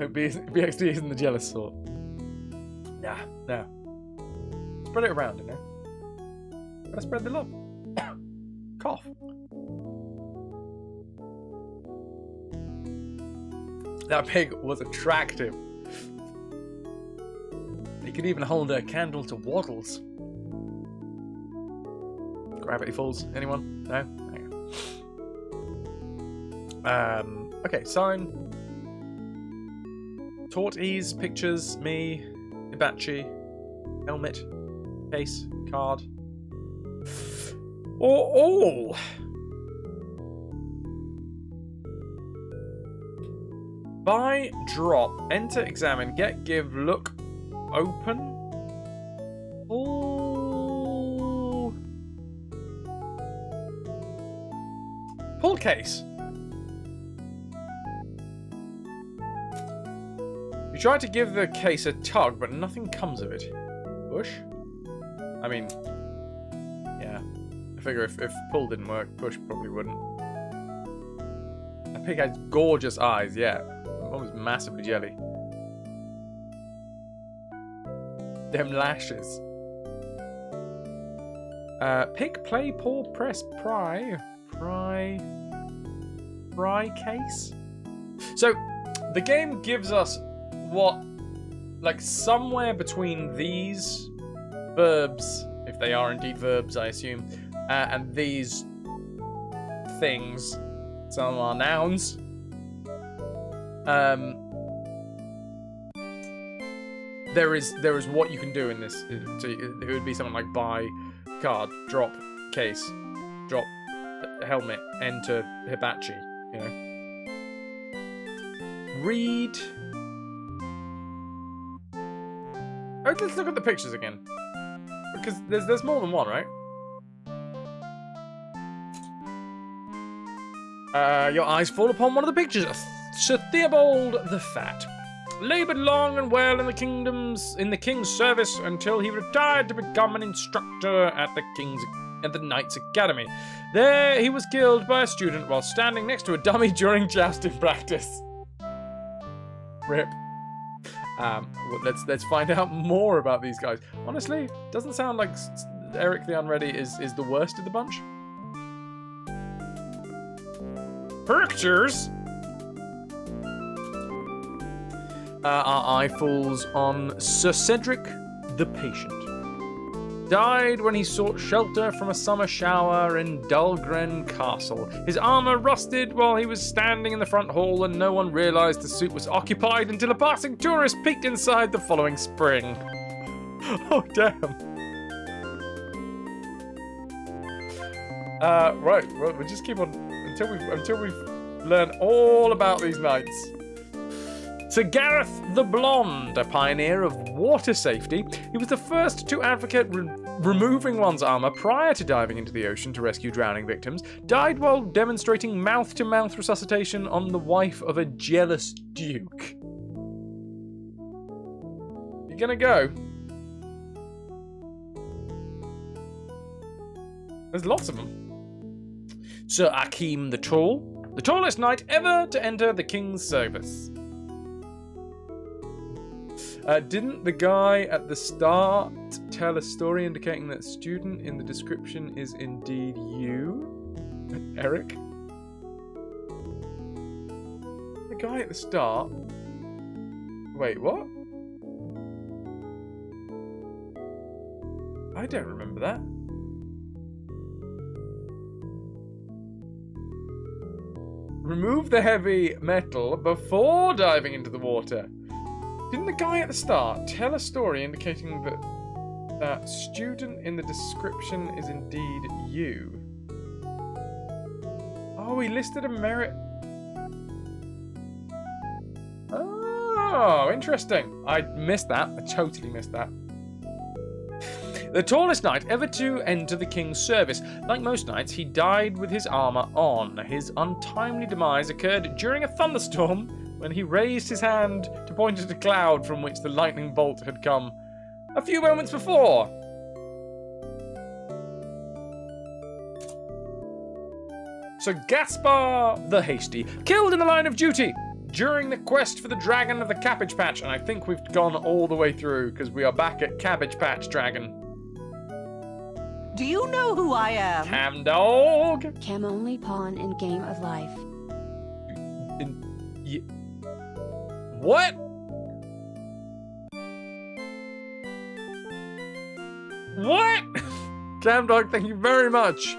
Hope BXD isn't the jealous sort. Nah. Spread it around, you know? Gotta spread the love. Cough. That pig was attractive. He could even hold a candle to Waddles. Gravity Falls. Anyone? No? Hang on. Okay, sign. Torties, pictures, me, Hibachi, helmet, case, card. Or all. Buy, drop, enter, examine, get, give, look, open. Oh. Pull case. You try to give the case a tug, but nothing comes of it. Push? I mean, yeah. I figure if pull didn't work, push probably wouldn't. That pig has gorgeous eyes, yeah. One was massively jelly. Them lashes. Pick, play, pull, press, pry case? So, the game gives us what, like somewhere between these verbs, if they are indeed verbs, I assume, and these things, some are nouns. There is what you can do in this. So it would be something like buy, card, drop, case, drop, helmet, enter, hibachi, you know. Read. Oh, let's look at the pictures again. Because there's more than one, right? Your eyes fall upon one of the pictures. Sir Theobald the Fat laboured long and well in the king's service until he retired to become an instructor at the Knights Academy. There he was killed by a student while standing next to a dummy during jousting practice. Rip. Let's find out more about these guys. Honestly, doesn't sound like Eric the Unready is the worst of the bunch. Pictures. Our eye falls on Sir Cedric the Patient. Died when he sought shelter from a summer shower in Dulgren Castle. His armor rusted while he was standing in the front hall, and no one realized the suit was occupied until a passing tourist peeked inside the following spring. Oh, damn. Right, well, we'll just keep on until we've learned all about these knights. Sir Gareth the Blonde, a pioneer of water safety, he was the first to advocate removing one's armor prior to diving into the ocean to rescue drowning victims, died while demonstrating mouth-to-mouth resuscitation on the wife of a jealous duke. You gonna go? There's lots of them. Sir Akeem the Tall, the tallest knight ever to enter the king's service. Didn't the guy at the start tell a story indicating that student in the description is indeed you, Eric? guy at the start... Wait, what? I don't remember that. Remove the heavy metal before diving into the water. Didn't the guy at the start tell a story indicating that that student in the description is indeed you? Oh, he listed a merit. Oh, interesting. I missed that. I totally missed that. The tallest knight ever to enter the king's service. Like most knights, he died with his armor on. His untimely demise occurred during a thunderstorm when he raised his hand to point at a cloud from which the lightning bolt had come a few moments before. Sir Gaspar the Hasty, killed in the line of duty during the quest for the dragon of the Cabbage Patch. And I think we've gone all the way through because we are back at Cabbage Patch Dragon. Do you know who I am? Cam dog. Cam only pawn in game of life. What? What? Cam dog, thank you very much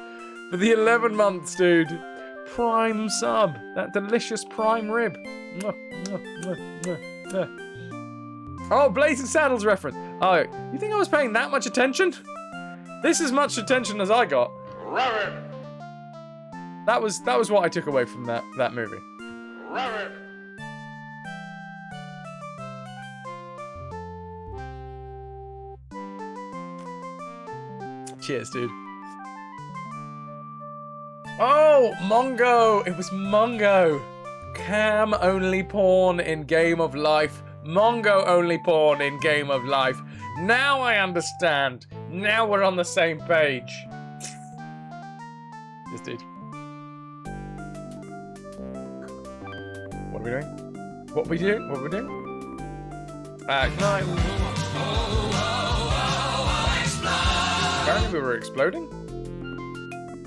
for the 11 months, dude. Prime sub. That delicious prime rib. Oh, Blazing Saddles reference. Oh, you think I was paying that much attention? This is much attention as I got. Rabbit! That was what I took away from that movie. Rabbit! Cheers, dude. Oh, Mongo! It was Mongo. Cam only porn in Game of Life. Mongo only porn in Game of Life. Now I understand. Now we're on the same page. Yes, dude. What are we doing? What are we doing? What are we doing? Can I... Apparently we were exploding?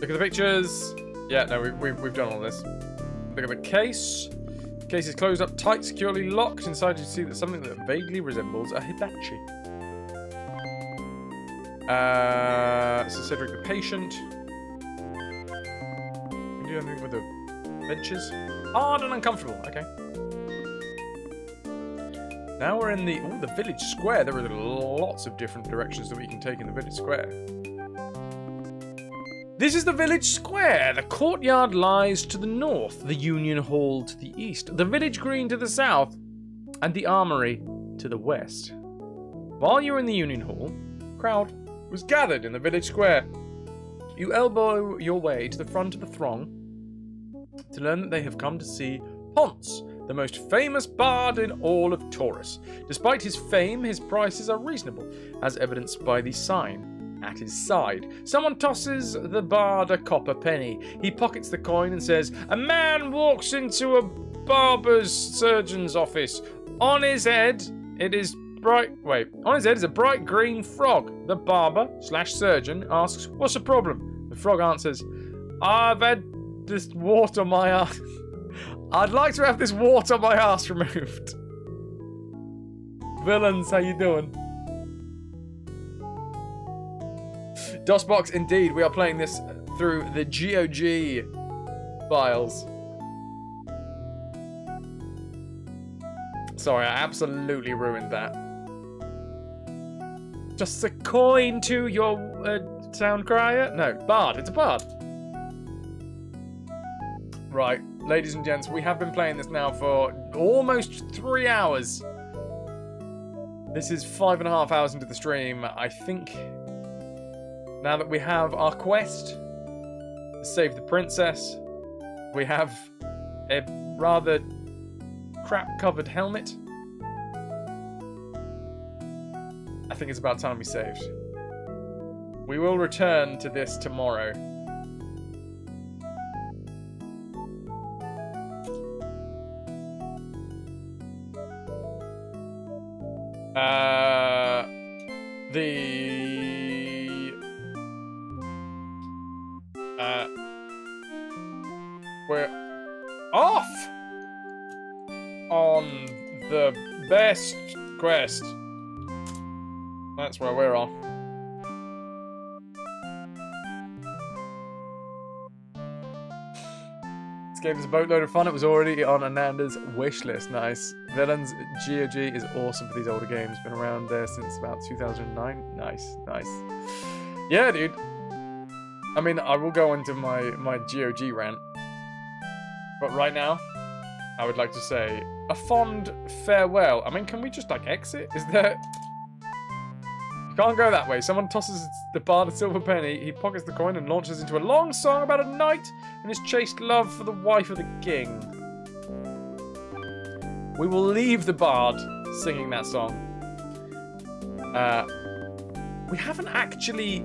Look at the pictures. Yeah, no, we've done all this. Look at the case. The case is closed up tight, securely locked. Inside you see that something that vaguely resembles a hibachi. So Cedric the patient. Can we do anything with the benches? Hard and uncomfortable. Okay. Now we're in the village square. There are lots of different directions that we can take in the village square. This is the village square. The courtyard lies to the north, the Union Hall to the east, the village green to the south, and the armory to the west. While you're in the Union Hall, a crowd was gathered in the village square. You elbow your way to the front of the throng to learn that they have come to see Ponce, the most famous bard in all of Taurus. Despite his fame, his prices are reasonable, as evidenced by the sign at his side. Someone tosses the bard a copper penny. He pockets the coin and says, "A man walks into a barber's surgeon's office. On his head, it is on his head is a bright green frog. The barber/surgeon asks, 'What's the problem?' The frog answers, 'I've had this wart on my ass. I'd like to have this wart on my ass removed.'" Villains, how you doing? DOSBox, indeed. We are playing this through the GOG files. Sorry, I absolutely ruined that. Just a coin to your sound crier? No, bard. It's a bard. Right, ladies and gents, we have been playing this now for almost 3 hours. This is 5.5 hours into the stream. I think now that we have our quest to save the princess, we have a rather crap-covered helmet. I think it's about time we saved. We will return to this tomorrow. We're off! on the best quest. That's where we're on. This game is a boatload of fun. It was already on Ananda's wish list. Nice. Villains GOG is awesome for these older games. Been around there since about 2009. Nice, nice. Yeah, dude. I mean, I will go into my GOG rant. But right now, I would like to say a fond farewell. I mean, can we just, like, exit? Is there... You can't go that way. Someone tosses the bard a silver penny. He pockets the coin and launches into a long song about a knight and his chaste love for the wife of the king. We will leave the bard singing that song. We haven't actually...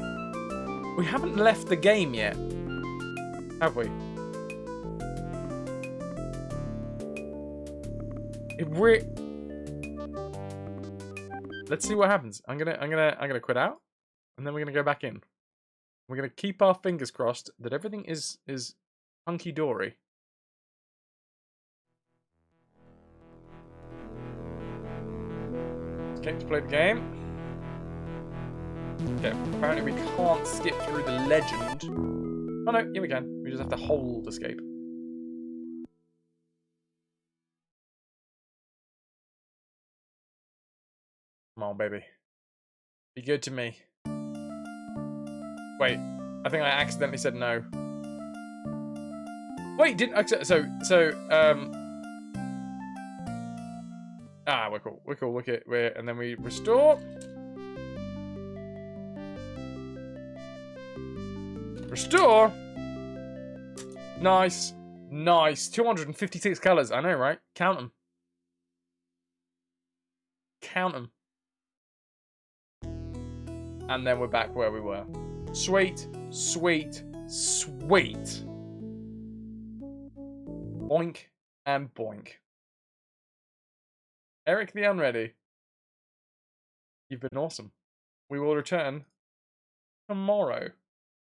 We haven't left the game yet. Have we? Let's see what happens. I'm gonna quit out, and then we're gonna go back in. We're gonna keep our fingers crossed that everything is hunky dory. Escape to play the game. Okay, apparently we can't skip through the legend. Oh no, yeah we can. We just have to hold escape. Come on, baby. Be good to me. Wait, I think I accidentally said no. Wait, didn't I? We're cool. We're cool. And then we restore. Restore. Nice, nice. 256 colors. I know, right? Count them. Count them. And then we're back where we were. Sweet, sweet, sweet. Boink and boink. Eric the Unready. You've been awesome. We will return tomorrow.